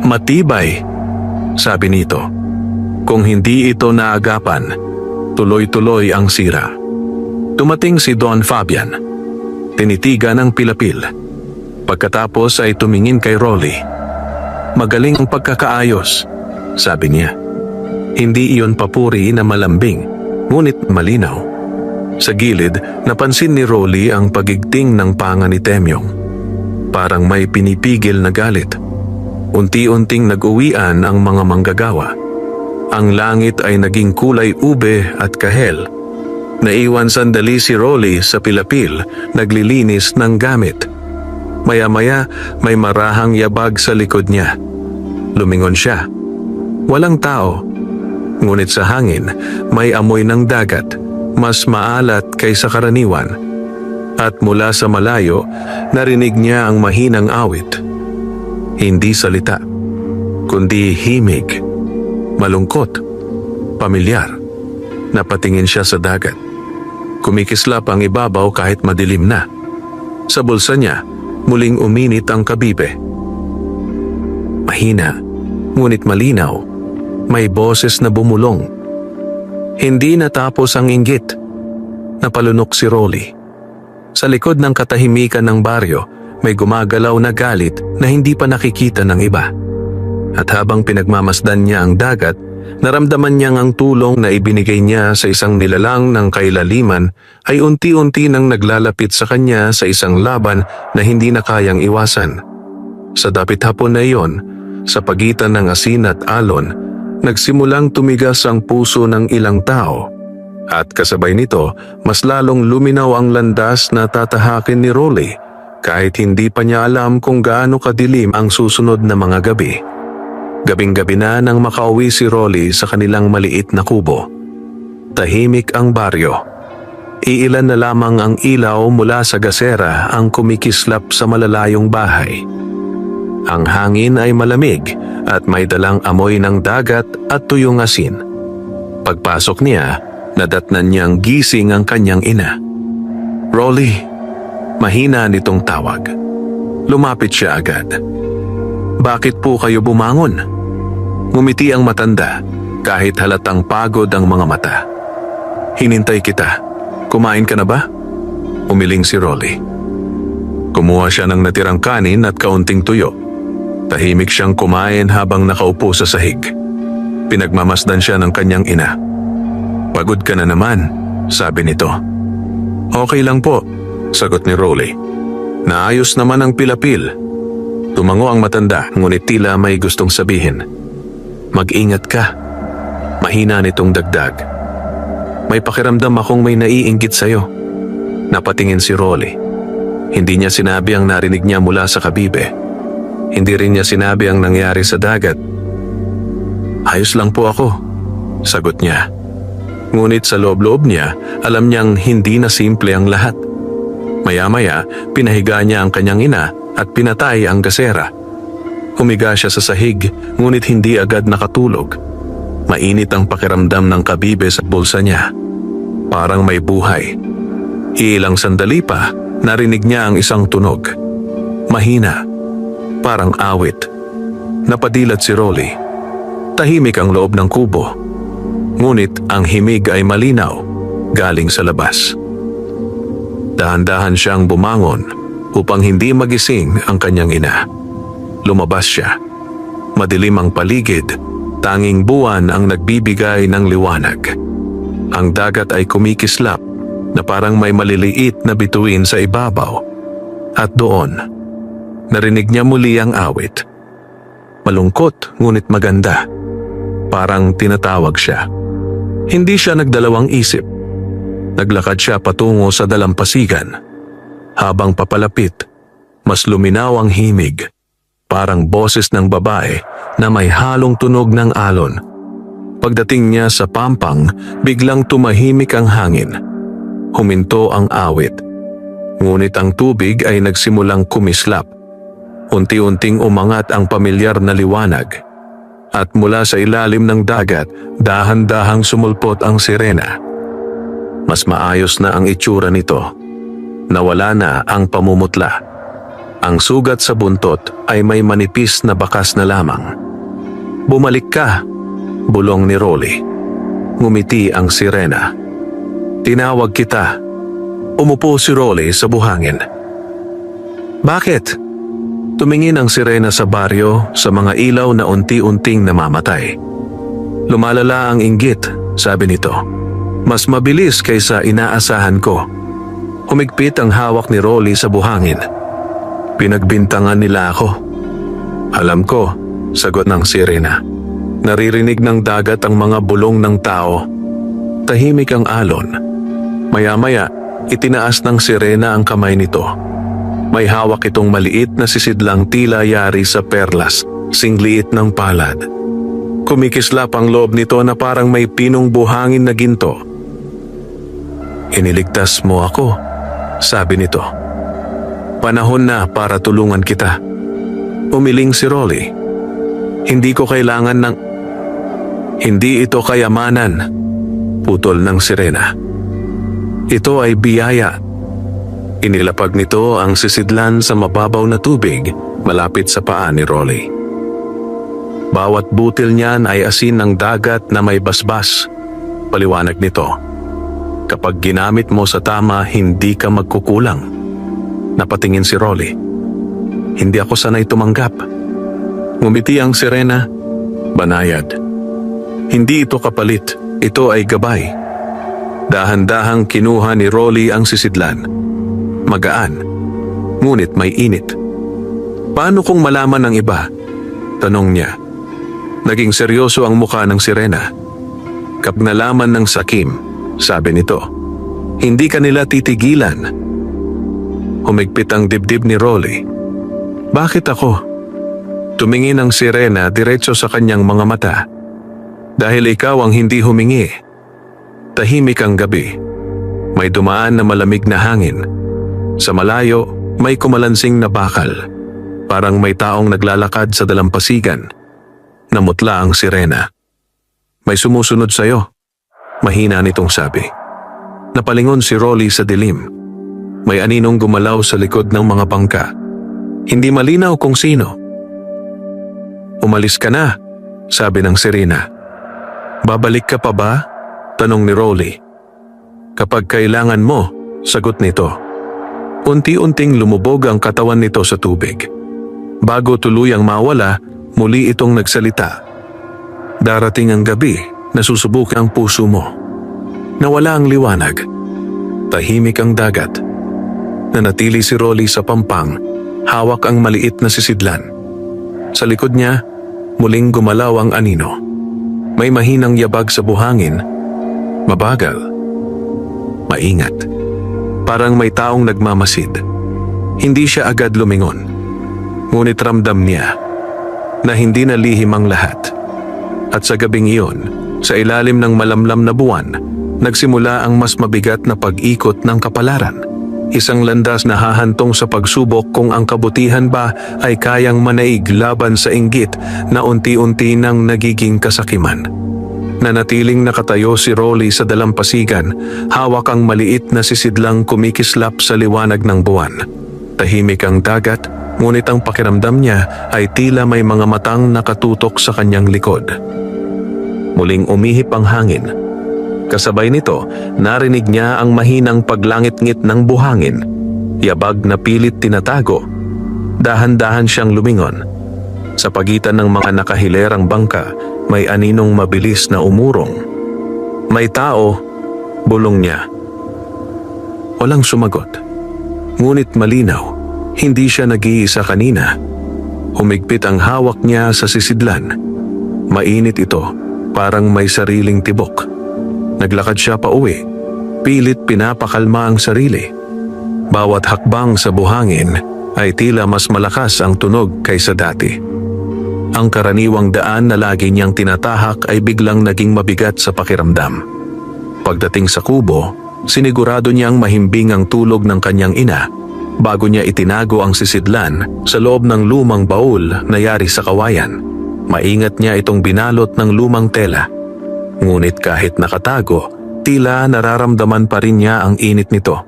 Matibay, sabi nito. Kung hindi ito naagapan, tuloy-tuloy ang sira. Tumating si Don Fabian. Tinitigan ang pilapil. Pagkatapos ay tumingin kay Rolly. Magaling ang pagkakaayos, sabi niya. Hindi iyon papuri na malambing, ngunit malinaw. Sa gilid, napansin ni Rolly ang pagigting ng panga ni Temyong. Parang may pinipigil na galit. Unti-unting nag-uwian ang mga manggagawa. Ang langit ay naging kulay ube at kahel. Naiwan sandali si Rolly sa pilapil, naglilinis ng gamit. Maya-maya may marahang yabag sa likod niya. Lumingon siya. Walang tao. Ngunit sa hangin, may amoy ng dagat, mas maalat kaysa karaniwan. At mula sa malayo, narinig niya ang mahinang awit. Hindi salita, kundi himig, malungkot, pamilyar. Napatingin siya sa dagat. Kumikislap ang ibabaw kahit madilim na. Sa bulsa niya, muling uminit ang kabibe. Mahina, ngunit malinaw. May boses na bumulong. Hindi natapos ang inggit. Napalunok si Rolly. Sa likod ng katahimikan ng baryo, may gumagalaw na galit na hindi pa nakikita ng iba. At habang pinagmamasdan niya ang dagat, naramdaman niyang ang tulong na ibinigay niya sa isang nilalang ng kailaliman ay unti-unti nang naglalapit sa kanya sa isang laban na hindi na kayang iwasan. Sa dapit hapon na iyon, sa pagitan ng asin at alon, nagsimulang tumigas ang puso ng ilang tao. At kasabay nito, mas lalong luminaw ang landas na tatahakin ni Rolly kahit hindi pa niya alam kung gaano kadilim ang susunod na mga gabi. Gabing-gabi na nang makauwi si Rolly sa kanilang maliit na kubo. Tahimik ang baryo. Iilan na lamang ang ilaw mula sa gasera ang kumikislap sa malalayong bahay. Ang hangin ay malamig at may dalang amoy ng dagat at tuyong asin. Pagpasok niya, nadatnan niyang gising ang kanyang ina. Rolly, mahina nitong tawag. Lumapit siya agad. Bakit po kayo bumangon? Ngumiti ang matanda kahit halatang pagod ang mga mata. Hinintay kita. Kumain ka na ba? Umiling si Rolly. Kumuha siya ng natirang kanin at kaunting tuyo. Tahimik siyang kumain habang nakaupo sa sahig. Pinagmamasdan siya ng kanyang ina. Pagod ka na naman, sabi nito. Okay lang po, sagot ni Rolly. Naayos naman ang pilapil. Tumango ang matanda, ngunit tila may gustong sabihin. Mag-ingat ka. Mahina nitong dagdag. May pakiramdam akong may naiinggit sa'yo. Napatingin si Rolly. Hindi niya sinabi ang narinig niya mula sa kabibe. Hindi rin niya sinabi ang nangyari sa dagat. Ayos lang po ako, sagot niya. Ngunit sa loob-loob niya, alam niyang hindi na simple ang lahat. Maya-maya, pinahiga niya ang kanyang ina at pinatay ang gasera. Humiga siya sa sahig, ngunit hindi agad nakatulog. Mainit ang pakiramdam ng kabibe sa bulsa niya. Parang may buhay. Ilang sandali pa, narinig niya ang isang tunog. Mahina, parang awit. Napadilat si Rolly. Tahimik ang loob ng kubo. Ngunit ang himig ay malinaw, galing sa labas. Dahan-dahan siyang bumangon upang hindi magising ang kanyang ina. Lumabas siya. Madilim ang paligid, tanging buwan ang nagbibigay ng liwanag. Ang dagat ay kumikislap na parang may maliliit na bituin sa ibabaw. At doon, narinig niya muli ang awit. Malungkot ngunit maganda. Parang tinatawag siya. Hindi siya nagdalawang isip. Naglakad siya patungo sa dalampasigan. Habang papalapit, mas luminaw ang himig. Parang boses ng babae na may halong tunog ng alon. Pagdating niya sa pampang, biglang tumahimik ang hangin. Huminto ang awit. Ngunit ang tubig ay nagsimulang kumislap. Unti-unting umangat ang pamilyar na liwanag. At mula sa ilalim ng dagat, dahan-dahang sumulpot ang sirena. Mas maayos na ang itsura nito. Nawala na ang pamumutla. Ang sugat sa buntot ay may manipis na bakas na lamang. Bumalik ka, bulong ni Rolly. Ngumiti ang sirena. Tinawag kita. Umupo si Rolly sa buhangin. Bakit? Tumingin ang sirena sa baryo sa mga ilaw na unti-unting namamatay. Lumalala ang inggit, sabi nito. Mas mabilis kaysa inaasahan ko. Humigpit ang hawak ni Rolly sa buhangin. Pinagbintangan nila ako. Alam ko, sagot ng sirena. Naririnig ng dagat ang mga bulong ng tao. Tahimik ang alon. Maya-maya, itinaas ng sirena ang kamay nito. May hawak itong maliit na sisidlang tila yari sa perlas, singliit ng palad. Kumikislap ang loob nito na parang may pinong buhangin na ginto. "Iniligtas mo ako," sabi nito. "Panahon na para tulungan kita." Umiling si Rolly. "Hindi ko kailangan ng..." "Hindi ito kayamanan," putol ng sirena. "Ito ay biyaya." Inilapag nito ang sisidlan sa mababaw na tubig malapit sa paa ni Rolly. Bawat butil niyan ay asin ng dagat na may basbas. Paliwanag nito, "Kapag ginamit mo sa tama, hindi ka magkukulang." Napatingin si Rolly. "Hindi ako sanay tumanggap." Ngumiti ang sirena. Banayad. "Hindi ito kapalit, ito ay gabay." Dahan-dahang kinuha ni Rolly ang sisidlan. Magaan, ngunit may init. "Paano kung malaman ng iba?" tanong niya. Naging seryoso ang mukha ng sirena. "Kapag nalaman ng sakim," sabi nito, "hindi kanila titigilan." Humigpit ang dibdib ni Rolly. "Bakit ako?" Tumingin ang sirena diretso sa kanyang mga mata. "Dahil ikaw ang hindi humingi." Tahimik ang gabi. May dumaan na malamig na hangin. Sa malayo, may kumalansing na bakal. Parang may taong naglalakad sa dalampasigan. Namutla ang sirena. "May sumusunod sa'yo," mahina nitong sabi. Napalingon si Rolly sa dilim. May aninong gumalaw sa likod ng mga bangka. Hindi malinaw kung sino. "Umalis ka na," sabi ng sirena. "Babalik ka pa ba?" tanong ni Rolly. "Kapag kailangan mo," sagot nito. Unti-unting lumubog ang katawan nito sa tubig. Bago tuluyang mawala, muli itong nagsalita. "Darating ang gabi na susubok ang puso mo." Nawala ang liwanag. Tahimik ang dagat. Nanatili si Rolly sa pampang, hawak ang maliit na sisidlan. Sa likod niya, muling gumalaw ang anino. May mahinang yabag sa buhangin. Mabagal. Maingat. Parang may taong nagmamasid. Hindi siya agad lumingon. Ngunit ramdam niya na hindi na lihim ang lahat. At sa gabing iyon, sa ilalim ng malamlam na buwan, nagsimula ang mas mabigat na pag-ikot ng kapalaran. Isang landas na hahantong sa pagsubok kung ang kabutihan ba ay kayang manaig laban sa inggit na unti-unti nang nagiging kasakiman. Nanatiling nakatayo si Rolly sa dalampasigan, hawak ang maliit na sisidlang kumikislap sa liwanag ng buwan. Tahimik ang dagat, ngunit ang pakiramdam niya ay tila may mga matang nakatutok sa kanyang likod. Muling umihip ang hangin. Kasabay nito, narinig niya ang mahinang paglangit-ngit ng buhangin. Yabag na pilit tinatago. Dahan-dahan siyang lumingon. Sa pagitan ng mga nakahilerang bangka, may aninong mabilis na umurong. "May tao," bulong niya. Walang sumagot. Ngunit malinaw, hindi siya nag-iisa kanina. Humigpit ang hawak niya sa sisidlan. Mainit ito, parang may sariling tibok. Naglakad siya pa uwi, pilit pinapakalma ang sarili. Bawat hakbang sa buhangin ay tila mas malakas ang tunog kaysa dati. Ang karaniwang daan na lagi niyang tinatahak ay biglang naging mabigat sa pakiramdam. Pagdating sa kubo, sinigurado niyang mahimbing ang tulog ng kanyang ina bago niya itinago ang sisidlan sa loob ng lumang baul na yari sa kawayan. Maingat niya itong binalot ng lumang tela. Ngunit kahit nakatago, tila nararamdaman pa rin niya ang init nito.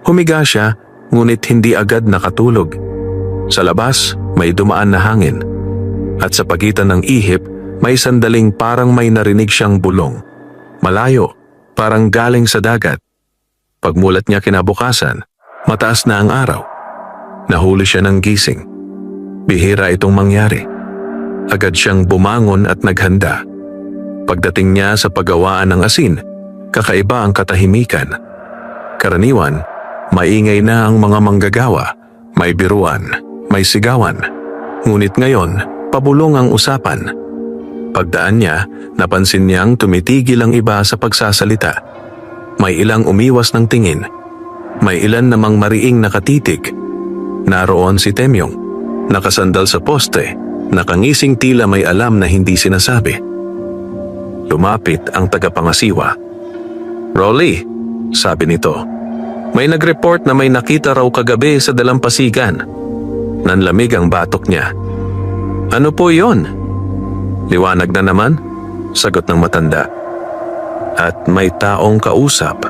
Humiga siya, ngunit hindi agad nakatulog. Sa labas, may dumaan na hangin. At sa pagitan ng ihip, may sandaling parang may narinig siyang bulong. Malayo, parang galing sa dagat. Pagmulat niya kinabukasan, mataas na ang araw. Nahuli siya ng gising. Bihira itong mangyari. Agad siyang bumangon at naghanda. Pagdating niya sa paggawaan ng asin, kakaiba ang katahimikan. Karaniwan, maingay na ang mga manggagawa, may biruan, may sigawan. Ngunit ngayon, pabulong ang usapan. Pagdaan niya, napansin niyang tumitigil ang iba sa pagsasalita. May ilang umiwas ng tingin. May ilan namang mariing nakatitig. Naroon si Temyong, nakasandal sa poste, nakangising tila may alam na hindi sinasabi. Lumapit ang tagapangasiwa. "Rolly," sabi nito, "may nag-report na may nakita raw kagabi sa dalampasigan." Nanlamig ang batok niya. "Ano po yon?" "Liwanag na naman," sagot ng matanda. "At may taong kausap."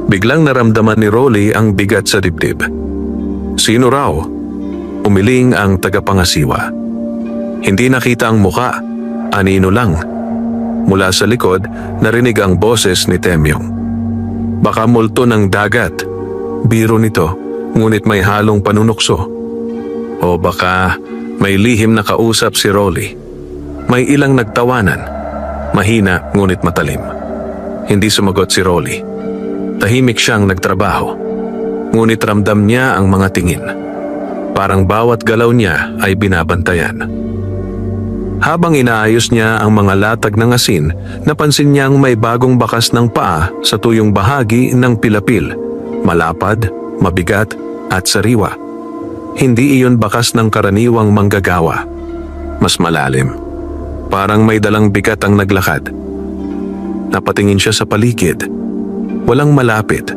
Biglang naramdaman ni Rolly ang bigat sa dibdib. "Sino raw?" Umiling ang tagapangasiwa. Hindi nakita ang muka, anino lang. Mula sa likod, narinig ang boses ni Temyong. "Baka multo ng dagat." Biro nito, ngunit may halong panunukso. O baka may lihim na kausap si Rolly. May ilang nagtawanan, mahina ngunit matalim. Hindi sumagot si Rolly. Tahimik siyang nagtrabaho, ngunit ramdam niya ang mga tingin. Parang bawat galaw niya ay binabantayan. Habang inaayos niya ang mga latag ng asin, napansin niyang may bagong bakas ng paa sa tuyong bahagi ng pilapil. Malapad, mabigat at sariwa. Hindi iyon bakas ng karaniwang manggagawa. Mas malalim. Parang may dalang bigat ang naglakad. Napatingin siya sa paligid. Walang malapit.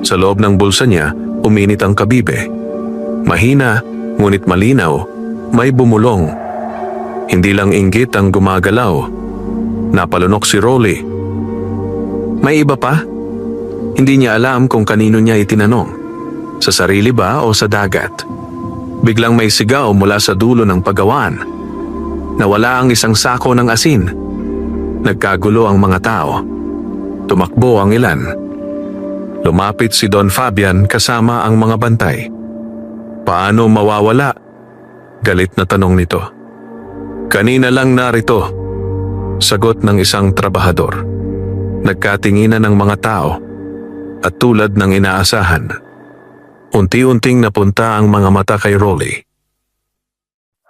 Sa loob ng bulsa niya, uminit ang kabibe. Mahina, ngunit malinaw, may bumulong. Hindi lang inggit ang gumagalaw. Napalunok si Rolly. May iba pa? Hindi niya alam kung kanino niya itinanong. Sa sarili ba o sa dagat? Biglang may sigaw mula sa dulo ng pagawaan. Nawala ang isang sako ng asin. Nagkagulo ang mga tao. Tumakbo ang ilan. Lumapit si Don Fabian kasama ang mga bantay. "Paano mawawala?" Galit na tanong nito. "Kanina lang narito," sagot ng isang trabahador. Nagkatinginan ng mga tao at tulad ng inaasahan, unti-unting napunta ang mga mata kay Rolly.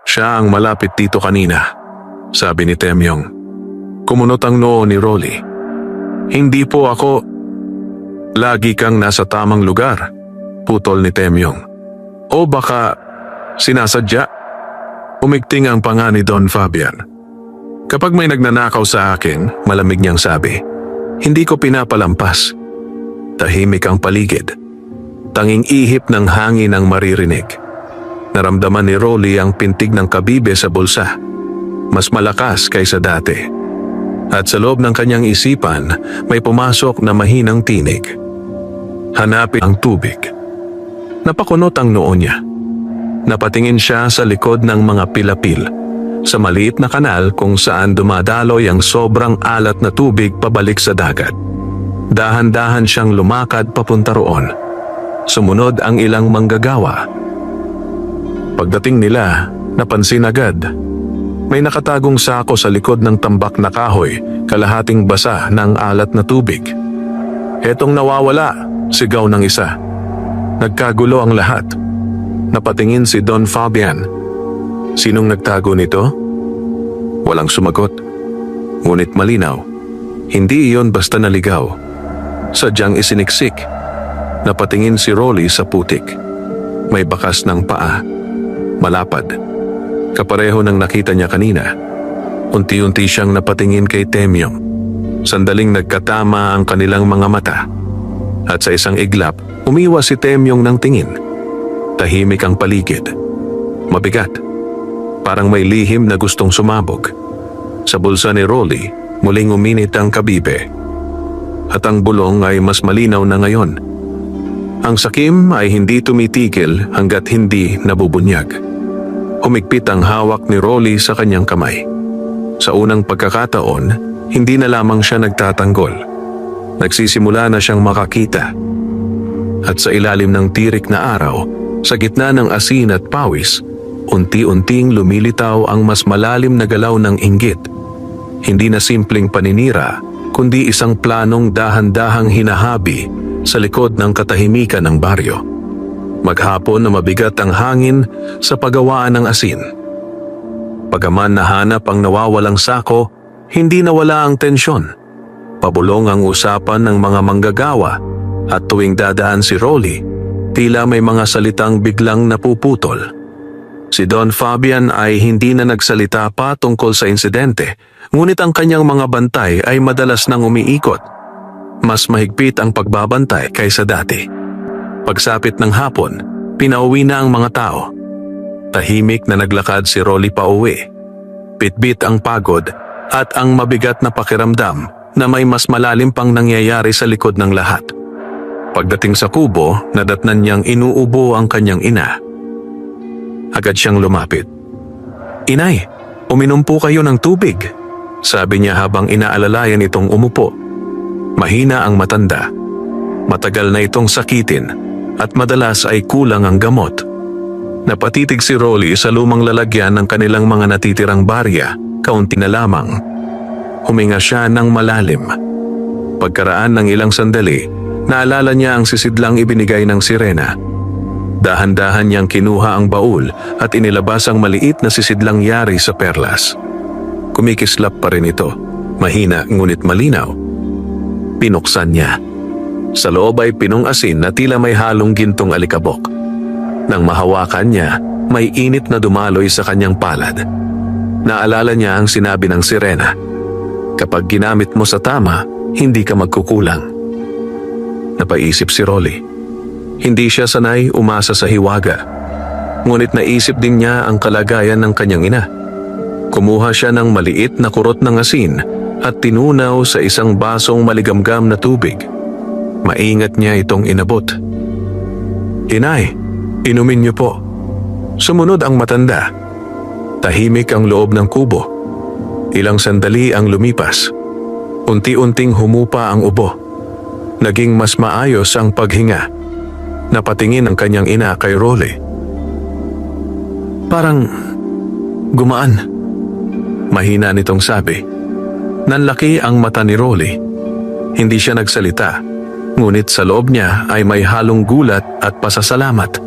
"Siya ang malapit dito kanina," sabi ni Temyong. Kumunot ang noo ni Rolly. "Hindi po ako." "Lagi kang nasa tamang lugar," putol ni Temyong. "O baka sinasadya?" Umigting ang panga ni Don Fabian. "Kapag may nagnanakaw sa akin," malamig niyang sabi, "hindi ko pinapalampas." Tahimik ang paligid. Tanging ihip ng hangin ang maririnig. Naramdaman ni Rolly ang pintig ng kabibe sa bulsa. Mas malakas kaysa dati. At sa loob ng kanyang isipan, may pumasok na mahinang tinig. Hanapin ang tubig. Napakunot ang noo niya. Napatingin siya sa likod ng mga pilapil, sa maliit na kanal kung saan dumadaloy ang sobrang alat na tubig pabalik sa dagat. Dahan-dahan siyang lumakad papunta roon. Sumunod ang ilang manggagawa. Pagdating nila, napansin agad. May nakatagong sako sa likod ng tambak na kahoy, kalahating basa ng alat na tubig. "Hetong nawawala," sigaw ng isa. Nagkagulo ang lahat. Napatingin si Don Fabian. "Sinong nagtago nito?" Walang sumagot. Ngunit malinaw, hindi iyon basta naligaw. Sadyang isiniksik. Napatingin si Rolly sa putik. May bakas ng paa. Malapad. Kapareho ng nakita niya kanina. Unti-unti siyang napatingin kay Temyong. Sandaling nagkatama ang kanilang mga mata. At sa isang iglap, umiwas si Temyong ng tingin. Tahimik ang paligid. Mabigat. Parang may lihim na gustong sumabog. Sa bulsa ni Rolly, muling uminit ang kabibe. At ang bulong ay mas malinaw na ngayon. Ang sakim ay hindi tumitigil hanggat hindi nabubunyag. Humigpit ang hawak ni Rolly sa kanyang kamay. Sa unang pagkakataon, hindi na lamang siya nagtatanggol. Nagsisimula na siyang makakita. At sa ilalim ng tirik na araw, sa gitna ng asin at pawis, unti-unting lumilitaw ang mas malalim na galaw ng inggit. Hindi na simpleng paninira, kundi isang planong dahan-dahang hinahabi sa likod ng katahimikan ng baryo. Maghapon na mabigat ang hangin sa paggawaan ng asin. Pagaman nahanap ang nawawalang sako, hindi nawala ang tensyon. pabulong ang usapan ng mga manggagawa at tuwing dadaan si Rolly, tila may mga salitang biglang napuputol. Si Don Fabian ay hindi na nagsalita pa tungkol sa insidente, ngunit ang kanyang mga bantay ay madalas nang umiikot. Mas mahigpit ang pagbabantay kaysa dati. Pagsapit ng hapon, pinauwi na ang mga tao. Tahimik na naglakad si Rolly pauwi. Bitbit ang pagod at ang mabigat na pakiramdam na may mas malalim pang nangyayari sa likod ng lahat. Pagdating sa kubo, nadatnan niyang inuubo ang kanyang ina. Agad siyang lumapit. "Inay, uminom po kayo ng tubig," sabi niya habang inaalalayan itong umupo. Mahina ang matanda. Matagal na itong sakitin at madalas ay kulang ang gamot. Napatitig si Rolly sa lumang lalagyan ng kanilang mga natitirang barya, kaunti na lamang. Huminga siya ng malalim. Pagkaraan ng ilang sandali, naalala niya ang sisidlang ibinigay ng sirena. Dahan-dahan niyang kinuha ang baul at inilabas ang maliit na sisidlang yari sa perlas. Kumikislap pa rin ito, mahina ngunit malinaw. Pinuksan niya. Sa loob ay pinong asin na tila may halong gintong alikabok. Nang mahawakan niya, may init na dumaloy sa kanyang palad. Naalala niya ang sinabi ng sirena, "Kapag ginamit mo sa tama, hindi ka magkukulang." Napaisip si Rolly. Hindi siya sanay umasa sa hiwaga. Ngunit naisip din niya ang kalagayan ng kanyang ina. Kumuha siya ng maliit na kurot ng asin at tinunaw sa isang basong maligamgam na tubig. Maingat niya itong inabot. "Inay, inumin niyo po." Sumunod ang matanda. Tahimik ang loob ng kubo. Ilang sandali ang lumipas. Unti-unting humupa ang ubo. Naging mas maayos ang paghinga. Napatingin ang kanyang ina kay Rolly. "Parang gumaan." Mahina nitong sabi. Nanlaki ang mata ni Rolly. Hindi siya nagsalita, ngunit sa loob niya ay may halong gulat at pasasalamat.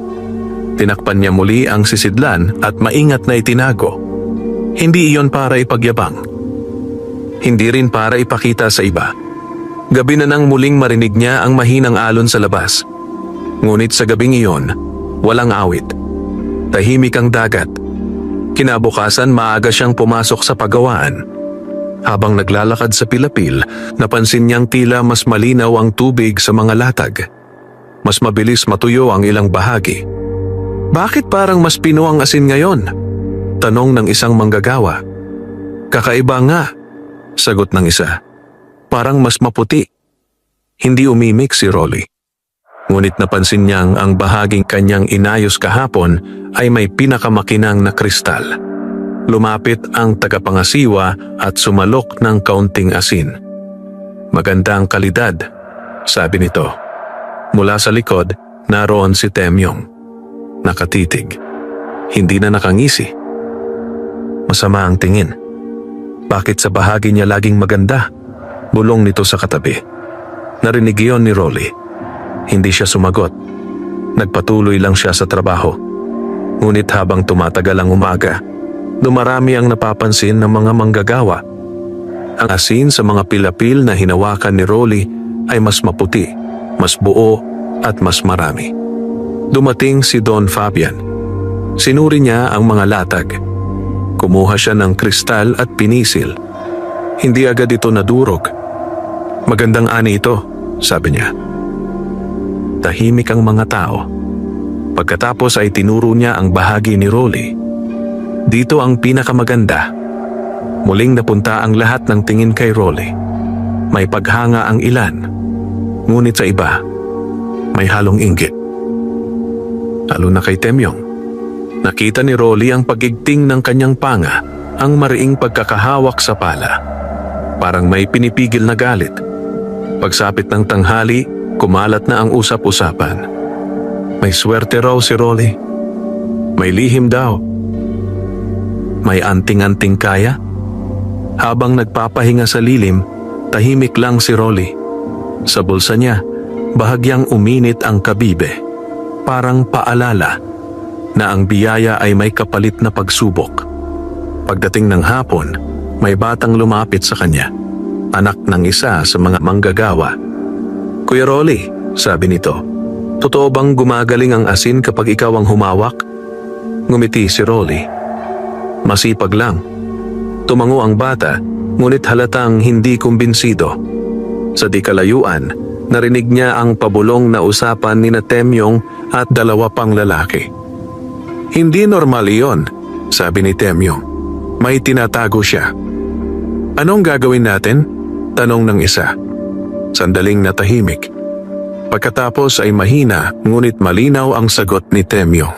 Tinakpan niya muli ang sisidlan at maingat na itinago. Hindi iyon para ipagyabang. Hindi rin para ipakita sa iba. Gabi na nang muling marinig niya ang mahinang alon sa labas. Ngunit sa gabing iyon, walang awit. Tahimik ang dagat. Kinabukasan maaga siyang pumasok sa pagawaan. Habang naglalakad sa pilapil, napansin niyang tila mas malinaw ang tubig sa mga latag. Mas mabilis matuyo ang ilang bahagi. "Bakit parang mas pino ang asin ngayon?" tanong ng isang manggagawa. "Kakaiba nga," sagot ng isa. "Parang mas maputi." Hindi umimik si Rolly. Ngunit napansin niyang ang bahaging kanyang inayos kahapon ay may pinakamakinang na kristal. Lumapit ang tagapangasiwa at sumalok ng kaunting asin. "Maganda ang kalidad," sabi nito. Mula sa likod, naroon si Temyong. Nakatitig. Hindi na nakangisi. Masama ang tingin. Bakit sa bahagi niya laging maganda? Bulong nito sa katabi. Narinig iyon ni Rolly. Hindi siya sumagot. Nagpatuloy lang siya sa trabaho. Ngunit habang tumatagal ang umaga, dumarami ang napapansin ng mga manggagawa. Ang asin sa mga pilapil na hinawakan ni Rolly ay mas maputi, mas buo at mas marami. Dumating si Don Fabian. Sinuri niya ang mga latag. Kumuha siya ng kristal at pinisil. Hindi agad ito nadurog. "Magandang ani ito," sabi niya. Tahimik ang mga tao. Pagkatapos ay tinuro niya ang bahagi ni Rolly. "Dito ang pinakamaganda." Muling napunta ang lahat ng tingin kay Rolly. May paghanga ang ilan, ngunit sa iba, may halong inggit. Lalo na kay Temyong. Nakita ni Rolly ang pagigting ng kanyang panga, ang mariing pagkakahawak sa pala. Parang may pinipigil na galit. Pagsapit ng tanghali, kumalat na ang usap-usapan. May swerte raw si Rolly. May lihim daw. May anting-anting kaya. Habang nagpapahinga sa lilim, tahimik lang si Rolly. Sa bulsa niya, bahagyang uminit ang kabibe. Parang paalala na ang biyaya ay may kapalit na pagsubok. Pagdating ng hapon, may batang lumapit sa kanya. anak ng isa sa mga manggagawa. "Kuya Rolly," sabi nito, "totoo bang gumagaling ang asin kapag ikaw ang humawak?" Ngumiti si Rolly. "Masipag lang." Tumango ang bata, ngunit halatang hindi kumbinsido. Sa di kalayuan, narinig niya ang pabulong na usapan ni Temyong at dalawa pang lalaki. "Hindi normal iyon," sabi ni Temyong. "May tinatago siya." "Anong gagawin natin?" tanong ng isa. Sandaling natahimik. Pagkatapos ay mahina ngunit malinaw ang sagot ni Temyong.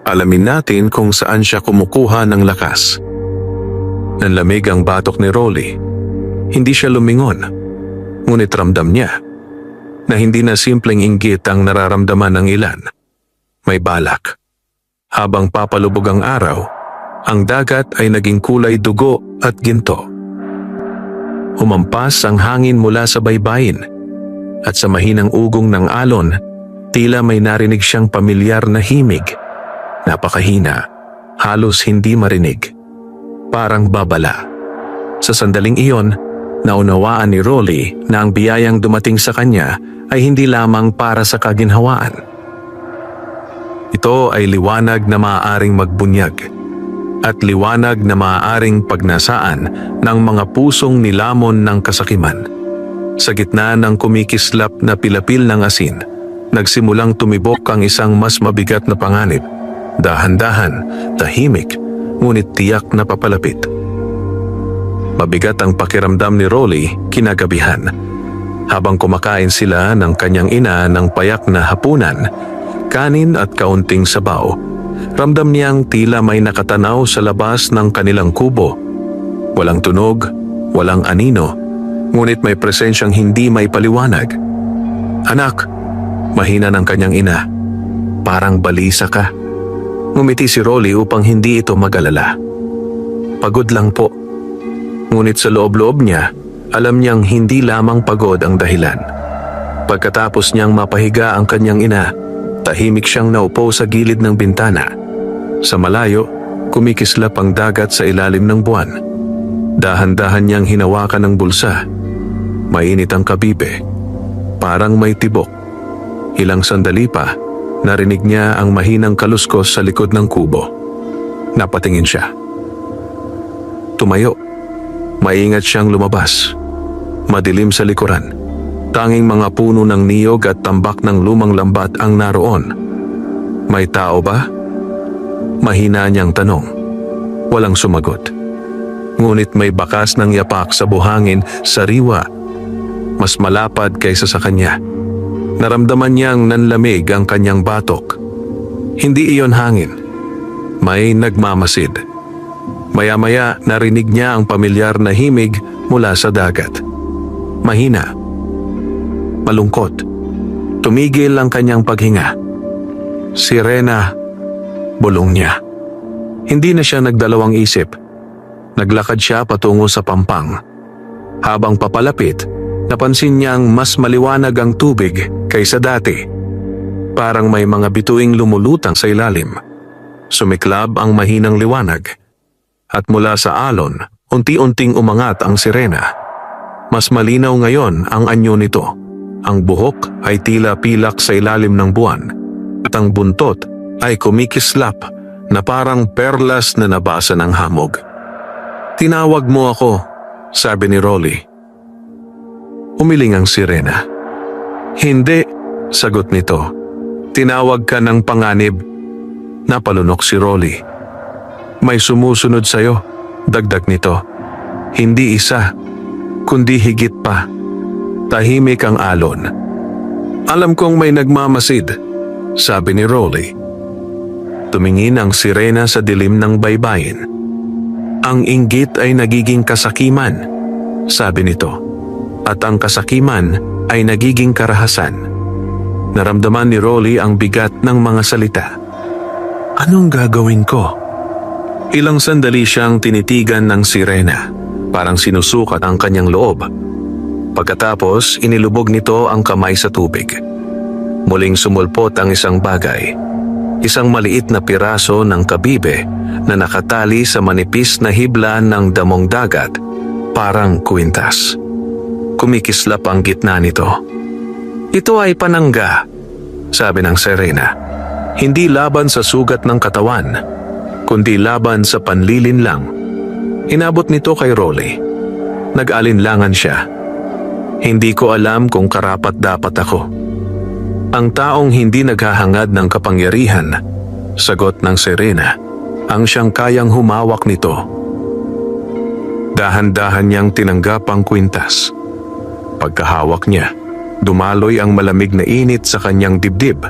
"Alamin natin kung saan siya kumukuha ng lakas." Nanlamig ang batok ni Rolly. Hindi siya lumingon, ngunit ramdam niya na hindi na simpleng inggit ang nararamdaman ng ilan. May balak. Habang papalubog ang araw, ang dagat ay naging kulay dugo at ginto. Humampas ang hangin mula sa baybayin, at sa mahinang ugong ng alon, tila may narinig siyang pamilyar na himig. Napakahina, halos hindi marinig. Parang babala. Sa sandaling iyon, naunawaan ni Rolly na ang biyayang dumating sa kanya ay hindi lamang para sa kaginhawaan. Ito ay liwanag na maaaring magbunyag at liwanag na maaaring pagnasaan ng mga pusong nilamon ng kasakiman. Sa gitna ng kumikislap na pilapil ng asin, nagsimulang tumibok ang isang mas mabigat na panganib. Dahan-dahan, tahimik, ngunit tiyak na papalapit. Mabigat ang pakiramdam ni Rolly kinagabihan. Habang kumakain sila ng kanyang ina ng payak na hapunan, kanin at kaunting sabaw, ramdam niyang tila may nakatanaw sa labas ng kanilang kubo. Walang tunog, walang anino, ngunit may presensyang hindi may paliwanag. "Anak," mahina ng kanyang ina, "parang balisa ka." Ngumiti si Rolly upang hindi ito mag-alala. "Pagod lang po." Ngunit sa loob-loob niya, alam niyang hindi lamang pagod ang dahilan. Pagkatapos niyang mapahiga ang kanyang ina, tahimik siyang naupo sa gilid ng bintana. Sa malayo, kumikislap ang dagat sa ilalim ng buwan. Dahan-dahan niyang hinawakan ang bulsa. Mainit ang kabibe, parang may tibok. Ilang sandali pa, narinig niya ang mahinang kaluskos sa likod ng kubo. Napatingin siya. Tumayo. Maingat siyang lumabas. Madilim sa likuran. Tanging mga puno ng niyog at tambak ng lumang lambat ang naroon. "May tao ba?" Mahina niyang tanong. Walang sumagot. Ngunit may bakas ng yapak sa buhangin, sariwa. Mas malapad kaysa sa kanya. Naramdaman niyang nanlamig ang kanyang batok. Hindi iyon hangin. May nagmamasid. Maya-maya narinig niya ang pamilyar na himig mula sa dagat. Mahina. Malungkot. Tumigil ang kanyang paghinga. "Sirena," bulong niya. Hindi na siya nagdalawang isip. Naglakad siya patungo sa pampang. Habang papalapit, napansin niyang mas maliwanag ang tubig kaysa dati. Parang may mga bituing lumulutang sa ilalim. Sumiklab ang mahinang liwanag. At mula sa alon, unti-unting umangat ang sirena. Mas malinaw ngayon ang anyo nito. Ang buhok ay tila pilak sa ilalim ng buwan. At ang buntot ay kumikislap na parang perlas na nabasa ng hamog. "Tinawag mo ako," sabi ni Rolly. Umiling ang sirena. "Hindi," sagot nito. "Tinawag ka ng panganib." Napalunok si Rolly. "May sumusunod sa'yo," dagdag nito. "Hindi isa, kundi higit pa." Tahimik ang alon. "Alam kong may nagmamasid," sabi ni Rolly. Tumingin ang sirena sa dilim ng baybayin. "Ang inggit ay nagiging kasakiman," sabi nito. "At ang kasakiman ay nagiging karahasan." Naramdaman ni Rolly ang bigat ng mga salita. "Anong gagawin ko?" Ilang sandali siyang tinitigan ng sirena, parang sinusukat ang kanyang loob. Pagkatapos, inilubog nito ang kamay sa tubig. Muling sumulpot ang isang bagay. Isang maliit na piraso ng kabibe na nakatali sa manipis na hibla ng damong dagat. parang kwintas. Kumikislap ang gitna nito. Ito ay panangga, sabi ng Serena. Hindi laban sa sugat ng katawan, kundi laban sa panlilin lang. Inabot nito kay Rolly. Nag-alinlangan siya. Hindi ko alam kung karapat-dapat ako. Ang taong hindi naghahangad ng kapangyarihan, sagot ng Serena, ang siyang kayang humawak nito. Dahan-dahan niyang tinanggap ang kwintas. Pagkahawak niya, dumaloy ang malamig na init sa kanyang dibdib,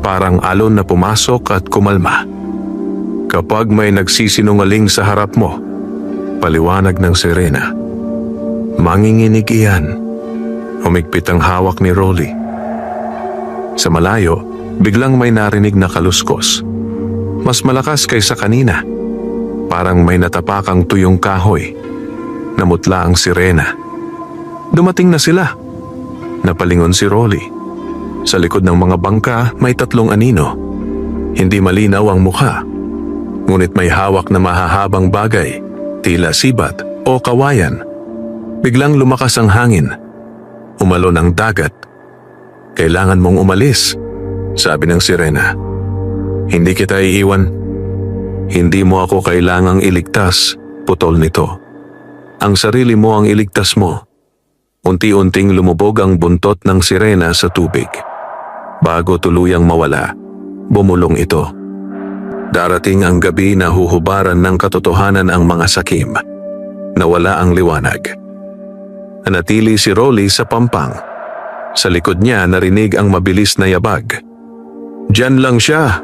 parang alon na pumasok at kumalma. Kapag may nagsisinungaling sa harap mo, paliwanag ng Serena, manginginig iyan. Humigpit ang hawak ni Rolly. Sa malayo, biglang may narinig na kaluskos. Mas malakas kaysa kanina. Parang may natapakang tuyong kahoy. Namutla ang sirena. Dumating na sila. Napalingon si Rolly. Sa likod ng mga bangka may 3 anino. Hindi malinaw ang mukha. Ngunit may hawak na mahahabang bagay, tila sibat o kawayan. Biglang lumakas ang hangin. Umalon ang dagat. Kailangan mong umalis, sabi ng sirena. Hindi kita iiwan. Hindi mo ako kailangang iligtas, putol nito. Ang sarili mo ang iligtas mo. Unti-unting lumubog ang buntot ng sirena sa tubig. Bago tuluyang mawala, bumulong ito. Darating ang gabi na huhubaran ng katotohanan ang mga sakim. Nawala ang liwanag. Nanatili si Rolly sa pampang. Sa likod niya narinig ang mabilis na yabag. Diyan lang siya,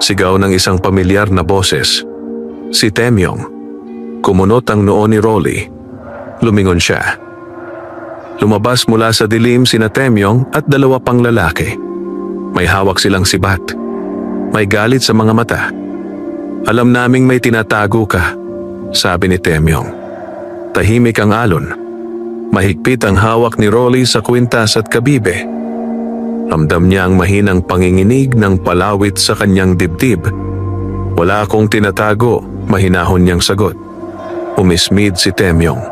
sigaw ng isang pamilyar na boses. Si Temyong. Kumunot ang noo ni Rolly. Lumingon siya. Lumabas mula sa dilim sina Temyong at 2 pang lalaki. May hawak silang sibat. May galit sa mga mata. Alam naming may tinatago ka, sabi ni Temyong. Tahimik ang alon. Mahigpit ang hawak ni Rolly sa kwintas at kabibe. Ramdam niya ang mahinang panginginig ng palawit sa kanyang dibdib. Wala akong tinatago, mahinahon niyang sagot. Umismid si Temyong.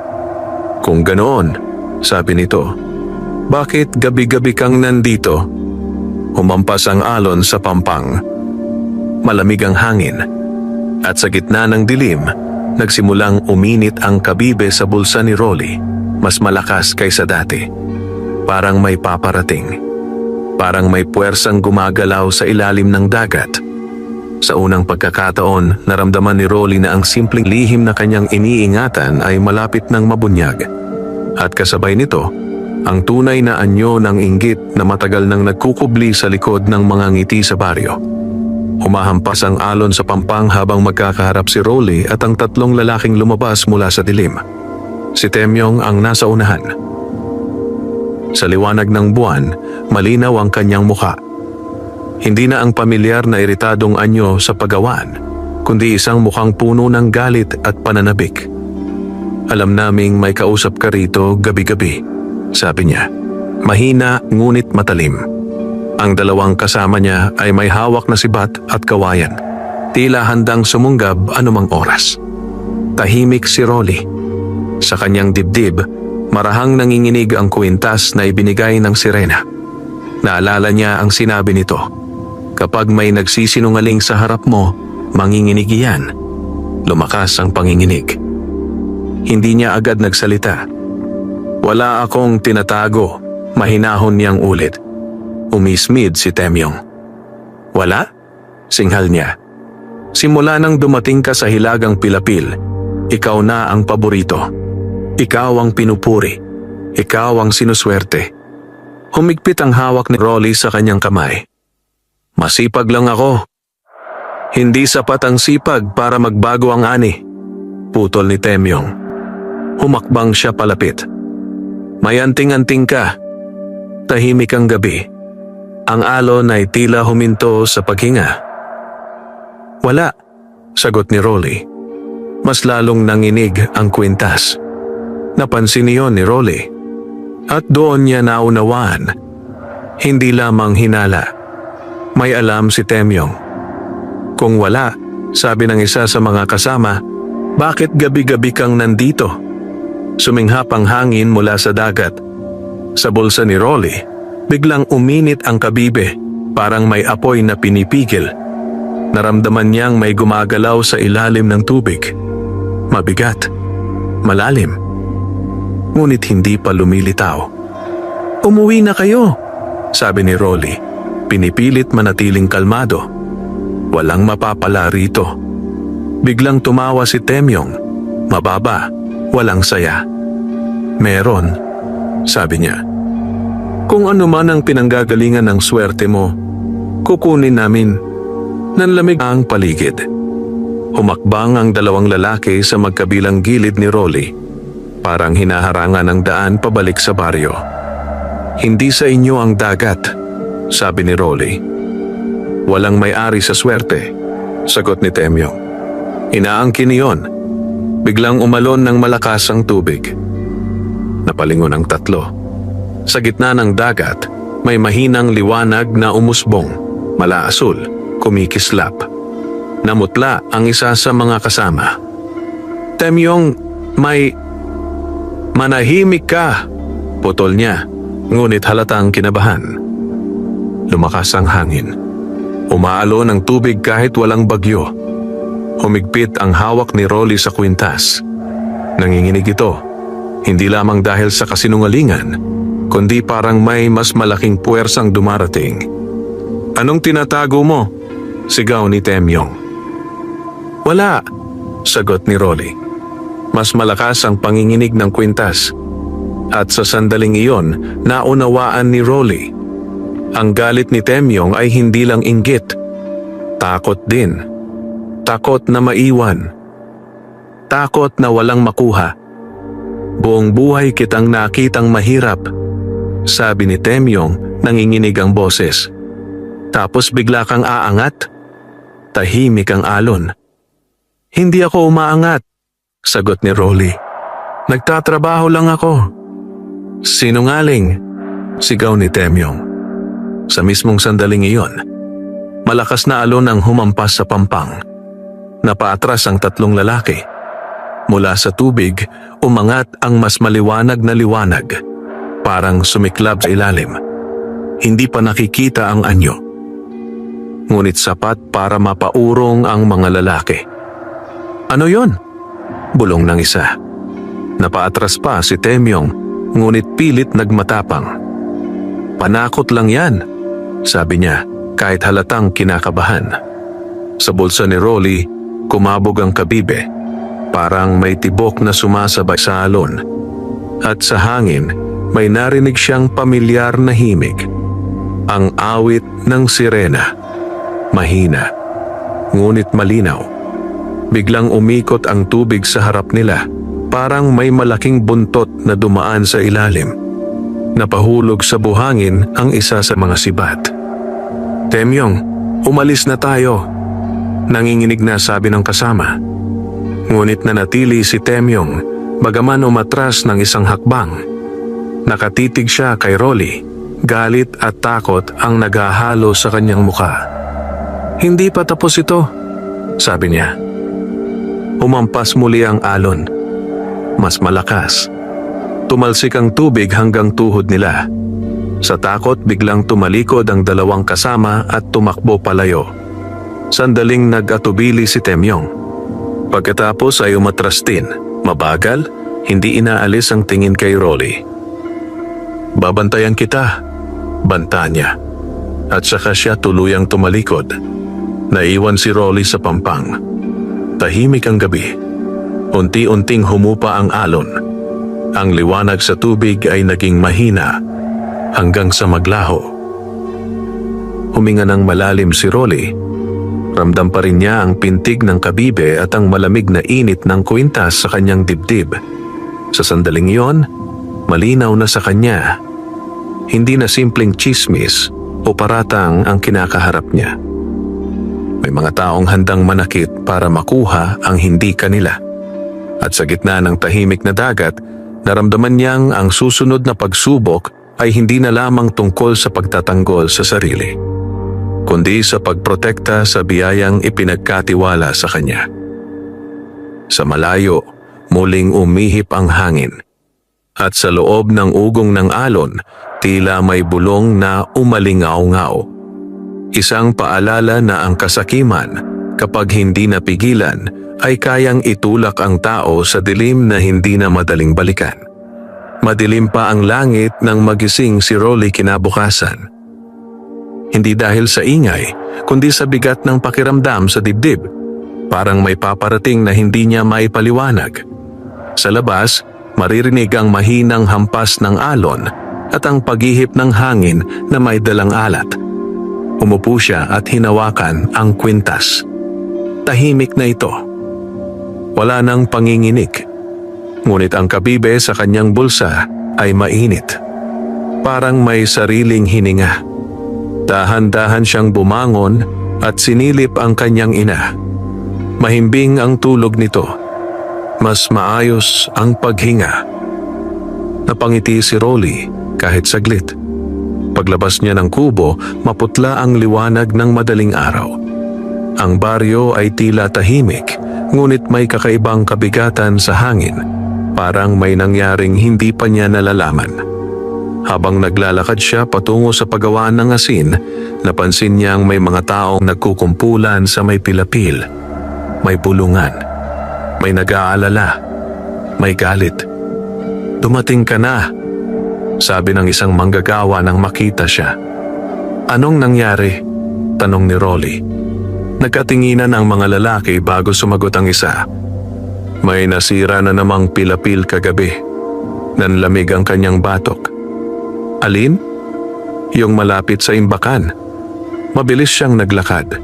Kung ganoon, sabi nito, bakit gabi-gabi kang nandito? Humampas ang alon sa pampang. Malamig ang hangin. At sa gitna ng dilim, nagsimulang uminit ang kabibe sa bulsa ni Rolly. Mas malakas kaysa dati. Parang may paparating. Parang may puwersang gumagalaw sa ilalim ng dagat. Sa unang pagkakataon, naramdaman ni Rolly na ang simpleng lihim na kanyang iniingatan ay malapit ng mabunyag. At kasabay nito, ang tunay na anyo ng inggit na matagal nang nagkukubli sa likod ng mga ngiti sa baryo. Humahampas ang alon sa pampang habang magkakaharap si Rolly at ang 3 lalaking lumabas mula sa dilim. Si Temyong ang nasa unahan. Sa liwanag ng buwan, malinaw ang kanyang mukha. Hindi na ang pamilyar na iritadong anyo sa pagawaan, kundi isang mukhang puno ng galit at pananabik. Alam naming may kausap ka rito gabi-gabi, sabi niya. Mahina ngunit matalim. Ang 2 kasama niya ay may hawak na sibat at kawayan. Tila handang sumunggab anumang oras. Tahimik si Rolly. Sa kanyang dibdib, marahang nanginginig ang kwintas na ibinigay ng sirena. Naalala niya ang sinabi nito. Kapag may nagsisinungaling sa harap mo, manginginig iyan. Lumakas ang panginginig. Hindi niya agad nagsalita. Wala akong tinatago, mahinahon niyang ulit. Umismid si Temyong. Wala? Singhal niya. Simula nang dumating ka sa hilagang Pilapil, ikaw na ang paborito. Ikaw ang pinupuri. Ikaw ang sinuswerte. Humigpit ang hawak ni Rolly sa kanyang kamay. Masipag lang ako. Hindi sapat ang sipag para magbago ang ani. Putol ni Temyong. Humakbang siya palapit. May anting-anting ka. Tahimik ang gabi. Ang alon ay tila huminto sa paghinga. Wala, sagot ni Rolly. Mas lalong nanginig ang kwintas. Napansin niyon ni Rolly. At doon niya naunawaan. Hindi lamang hinala. May alam si Temyong. Kung wala, sabi ng isa sa mga kasama, bakit gabi-gabi kang nandito? Suminghap ang hangin mula sa dagat. Sa bulsa ni Rolly, biglang uminit ang kabibe, parang may apoy na pinipigil. Naramdaman niyang may gumagalaw sa ilalim ng tubig. Mabigat, malalim, ngunit hindi pa lumilitaw. "Umuwi na kayo," sabi ni Rolly. Pinipilit manatiling kalmado. Walang mapapala rito. Biglang tumawa si Temyong. Mababa, walang saya. "Meron," sabi niya. "Kung ano man ang pinanggagalingan ng swerte mo, kukunin namin." Nanlamig ang paligid. Humakbang ang dalawang lalaki sa magkabilang gilid ni Rolly. Parang hinaharangan ang daan pabalik sa baryo. "Hindi sa inyo ang dagat," sabi ni Rolly. "Walang may-ari sa swerte," sagot ni Temyong. Inaangkin niyon. Biglang umalon ng malakas ang tubig. Napalingon ang tatlo. Sa gitna ng dagat, may mahinang liwanag na umusbong, malaasul, kumikislap. Namutla ang isa sa mga kasama. "Temyong, manahimik ka," putol niya, ngunit halatang kinabahan. Lumakas ang hangin. Umaalon ang tubig kahit walang bagyo. Humigpit ang hawak ni Rolly sa kwintas. Nanginginig ito, hindi lamang dahil sa kasinungalingan, kundi parang may mas malaking puwersang dumarating. "Anong tinatago mo?" sigaw ni Temyong. "Wala," sagot ni Rolly. Mas malakas ang panginginig ng kwintas. At sa sandaling iyon, naunawaan ni Rolly. Ang galit ni Temyong ay hindi lang inggit. Takot din. Takot na maiwan. Takot na walang makuha. "Buong buhay kitang nakitang mahirap," sabi ni Temyong, nanginginig ang boses. "Tapos bigla kang aangat?" Tahimik ang alon. "Hindi ako umaangat," sagot ni Rolly. "Nagtatrabaho lang ako." "Sinungaling," sigaw ni Temyong. Sa mismong sandaling iyon, malakas na alon ang humampas sa pampang. Napaatras ang tatlong lalaki. Mula sa tubig, umangat ang mas maliwanag na liwanag, parang sumiklab sa ilalim. Hindi pa nakikita ang anyo, ngunit sapat para mapaurong ang mga lalaki. "Ano yon?" bulong ng isa. Napaatras pa si Temyong, ngunit pilit nagmatapang. "Panakot lang yan," sabi niya, kahit halatang kinakabahan. Sa bulsa ni Rolly, kumabog ang kabibe, parang may tibok na sumasabay sa alon. At sa hangin, may narinig siyang pamilyar na himig. Ang awit ng sirena. Mahina, ngunit malinaw. Biglang umikot ang tubig sa harap nila, parang may malaking buntot na dumaan sa ilalim. Napahulog sa buhangin ang isa sa mga sibat. "Temyong, umalis na tayo," nanginginig na sabi ng kasama. Ngunit nanatili si Temyong, bagaman umatras ng isang hakbang. Nakatitig siya kay Rolly, galit at takot ang naghahalo sa kanyang mukha. "Hindi pa tapos ito," sabi niya. Umampas muli ang alon. Mas malakas. Tumalsik ang tubig hanggang tuhod nila. Sa takot, biglang tumalikod ang dalawang kasama at tumakbo palayo. Sandaling nag-atubili si Temyong. Pagkatapos ay umatras din. Mabagal, hindi inaalis ang tingin kay Rolly. "Babantayan kita," banta niya. At saka siya tuluyang tumalikod. Naiwan si Rolly sa pampang. Tahimik ang gabi. Unti-unting humupa ang alon. Ang liwanag sa tubig ay naging mahina hanggang sa maglaho. Huminga ng malalim si Rolly. Ramdam pa rin niya ang pintig ng kabibe at ang malamig na init ng kwintas sa kanyang dibdib. Sa sandaling iyon, malinaw na sa kanya. Hindi na simpleng chismis o paratang ang kinakaharap niya. May mga taong handang manakit para makuha ang hindi kanila. At sa gitna ng tahimik na dagat, naramdaman niyang ang susunod na pagsubok ay hindi na lamang tungkol sa pagtatanggol sa sarili, kundi sa pagprotekta sa biyayang ipinagkatiwala sa kanya. Sa malayo, muling umihip ang hangin. At sa loob ng ugong ng alon, tila may bulong na umalingaw-ngaw. Isang paalala na ang kasakiman, kapag hindi napigilan, ay kayang itulak ang tao sa dilim na hindi na madaling balikan. Madilim pa ang langit nang magising si Rolly kinabukasan. Hindi dahil sa ingay, kundi sa bigat ng pakiramdam sa dibdib. Parang may paparating na hindi niya maipaliwanag. Sa labas, maririnig ang mahinang hampas ng alon at ang paghihip ng hangin na may dalang alat. Umupo siya at hinawakan ang kwintas. Tahimik na ito. Wala nang panginginig. Ngunit ang kabibe sa kanyang bulsa ay mainit. Parang may sariling hininga. Dahan-dahan siyang bumangon at sinilip ang kanyang ina. Mahimbing ang tulog nito. Mas maayos ang paghinga. Napangiti si Rolly kahit saglit. Paglabas niya ng kubo, maputla ang liwanag ng madaling araw. Ang baryo ay tila tahimik, ngunit may kakaibang kabigatan sa hangin. Parang may nangyaring hindi pa niya nalalaman. Habang naglalakad siya patungo sa paggawaan ng asin, napansin niyang may mga taong nagkukumpulan sa may pilapil. May bulungan. May nag-aalala. May galit. "Dumating ka na," sabi ng isang manggagawa nang makita siya. "Anong nangyari?" tanong ni Rolly. Nagkatinginan ang mga lalaki bago sumagot ang isa. "May nasira na namang pilapil kagabi." Nanlamig ang kanyang batok. "Alin?" "Yung malapit sa imbakan." Mabilis siyang naglakad.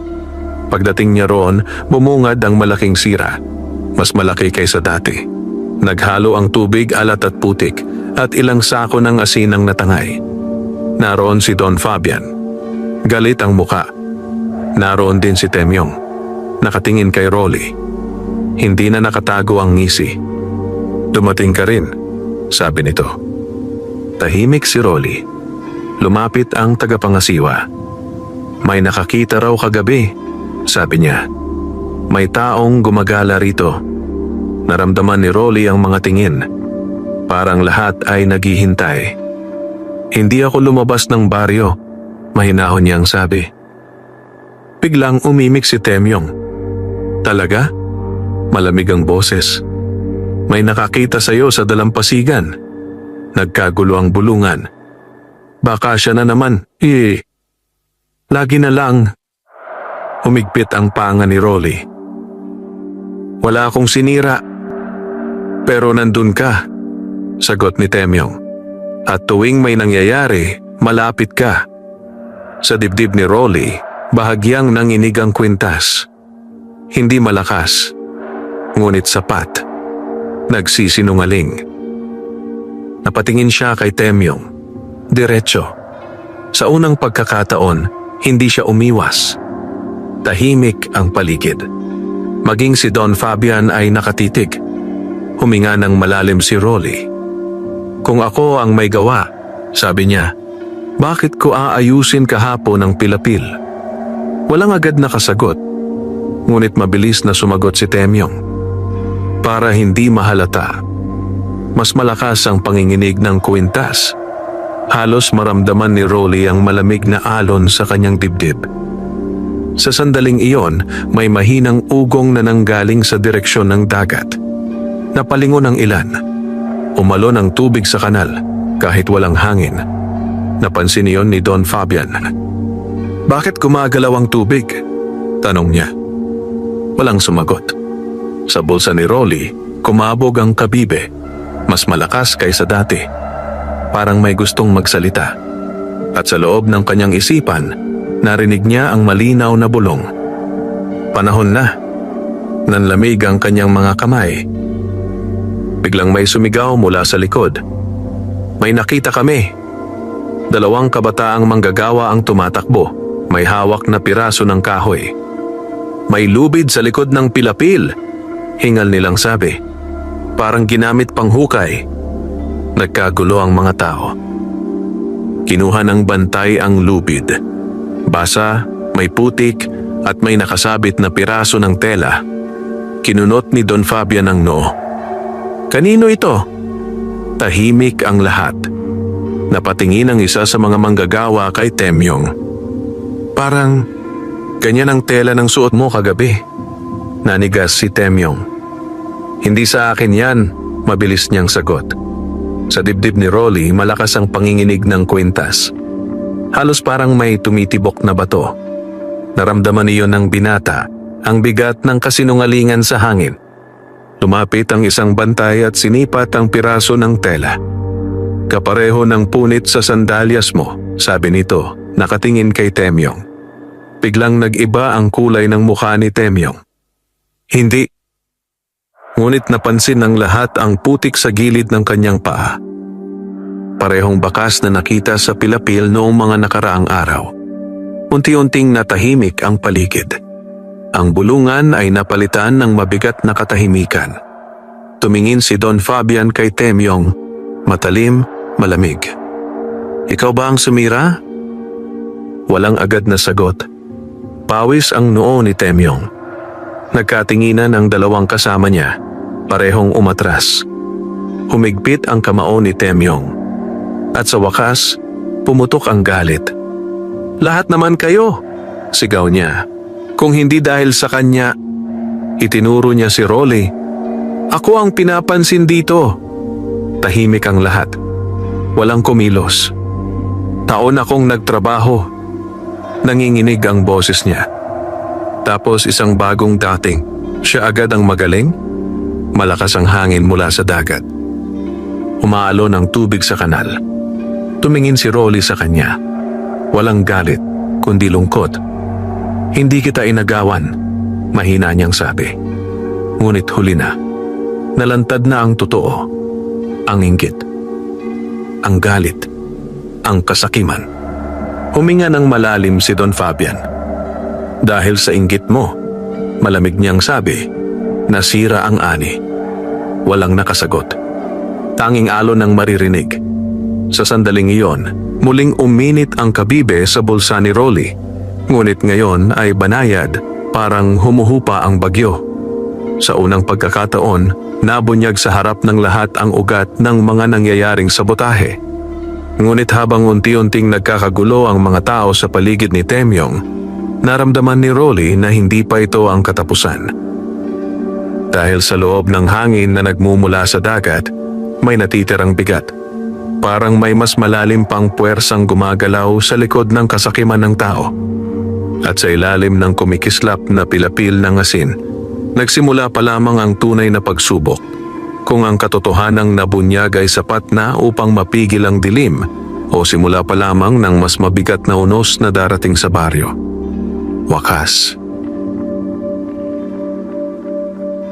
Pagdating niya roon, bumungad ang malaking sira. Mas malaki kaysa dati. Naghalo ang tubig, alat at putik, at ilang sako ng asin ang natangay. Naroon si Don Fabian. Galit ang muka. Naroon din si Temyong. Nakatingin kay Rolly. Hindi na nakatago ang ngisi. "Dumating ka rin," sabi nito. Tahimik si Rolly. Lumapit ang tagapangasiwa. "May nakakita raw kagabi," sabi niya. "May taong gumagala rito." Naramdaman ni Rolly ang mga tingin. Parang lahat ay naghihintay. "Hindi ako lumabas ng baryo," mahinahon niyang sabi. Biglang umimik si Temyong. "Talaga?" Malamig ang boses. "May nakakita sa'yo sa dalampasigan." Nagkagulo ang bulungan. "Baka siya na naman. Lagi na lang." Humigpit ang panga ni Rolly. "Wala akong sinira." "Pero nandun ka," sagot ni Temyong. "At tuwing may nangyayari, malapit ka." Sa dibdib ni Rolly, bahagyang nanginig ang kwintas. Hindi malakas, ngunit sapat. Nagsisinungaling. Napatingin siya kay Temyong. Diretso. Sa unang pagkakataon, hindi siya umiwas. Tahimik ang paligid. Maging si Don Fabian ay nakatitig. Huminga ng malalim si Rolly. "Kung ako ang may gawa," sabi niya, "bakit ko aayusin kahapon ang pilapil?" Walang agad na kasagot. Ngunit mabilis na sumagot si Temyong. Para hindi mahalata, mas malakas ang panginginig ng kwintas. Halos maramdaman ni Rolly ang malamig na alon sa kanyang dibdib. Sa sandaling iyon, may mahinang ugong na nanggaling sa direksyon ng dagat. Napalingon ang ilan. Umalon ang tubig sa kanal, kahit walang hangin. Napansin iyon ni Don Fabian. "Bakit gumagalaw ang tubig?" tanong niya. Walang sumagot. Sa bulsa ni Rolly, kumabog ang kabibe. Mas malakas kaysa dati. Parang may gustong magsalita. At sa loob ng kanyang isipan, narinig niya ang malinaw na bulong. Panahon na. Nanlamig ang kanyang mga kamay. Biglang may sumigaw mula sa likod. "May nakita kami." 2 kabataang manggagawa ang tumatakbo. May hawak na piraso ng kahoy. "May lubid sa likod ng pilapil," hingal nilang sabi. Parang ginamit pang hukay. Nagkagulo ang mga tao. Kinuha ng bantay ang lubid. Basa, may putik at may nakasabit na piraso ng tela. Kinunot ni Don Fabian ang noo. "Kanino ito?" Tahimik ang lahat. Napatingin ang isa sa mga manggagawa kay Temyong. Parang ganyan ang tela ng suot mo kagabi. Nanigas si Temyong. Hindi sa akin yan, mabilis niyang sagot. Sa dibdib ni Rolly, malakas ang panginginig ng kwintas. Halos parang may tumitibok na bato. Naramdaman niyon ng binata ang bigat ng kasinungalingan sa hangin. Lumapit ang isang bantay at sinipat ang piraso ng tela. Kapareho ng punit sa sandalyas mo, sabi nito, nakatingin kay Temyong. Biglang nag-iba ang kulay ng mukha ni Temyong. Hindi. Ngunit napansin ng lahat ang putik sa gilid ng kanyang paa. Parehong bakas na nakita sa pilapil noong mga nakaraang araw. Unti-unting natahimik ang paligid. Ang bulungan ay napalitan ng mabigat na katahimikan. Tumingin si Don Fabian kay Temyong, matalim, malamig. Ikaw ba ang sumira? Walang agad na sagot. Pawis ang noo ni Temyong. Nagkatinginan ang dalawang kasama niya, parehong umatras. Humigpit ang kamao ni Temyong. At sa wakas, pumutok ang galit. Lahat naman kayo, sigaw niya. Kung hindi dahil sa kanya, itinuro niya si Rolly. Ako ang pinapansin dito. Tahimik ang lahat. Walang kumilos. Taon akong nagtrabaho. Nanginginig ang boses niya. Tapos isang bagong dating. Siya agad ang magaling. Malakas ang hangin mula sa dagat. Umaalon ang tubig sa kanal. Tumingin si Rolly sa kanya. Walang galit, kundi lungkot. Hindi kita inagawan, mahina niyang sabi. Ngunit huli na. Nalantad na ang totoo. Ang inggit. Ang galit. Ang kasakiman. Huminga ng malalim si Don Fabian. Dahil sa inggit mo, malamig niyang sabi, nasira ang ani. Walang nakasagot. Tanging alon ang maririnig. Sa sandaling iyon, muling uminit ang kabibe sa bulsa ni Rolly. Ngunit ngayon ay banayad, parang humuhupa ang bagyo. Sa unang pagkakataon, nabunyag sa harap ng lahat ang ugat ng mga nangyayaring sabotahe. Ngunit habang unti-unting nagkakagulo ang mga tao sa paligid ni Temyong, naramdaman ni Rolly na hindi pa ito ang katapusan. Dahil sa loob ng hangin na nagmumula sa dagat, may natitirang bigat. Parang may mas malalim pang puwersang gumagalaw sa likod ng kasakiman ng tao. At sa ilalim ng kumikislap na pilapil ng asin, nagsimula pa lamang ang tunay na pagsubok. Kung ang katotohanang nabunyag ay sapat na upang mapigil ang dilim, o simula pa lamang ng mas mabigat na unos na darating sa baryo. Wakas.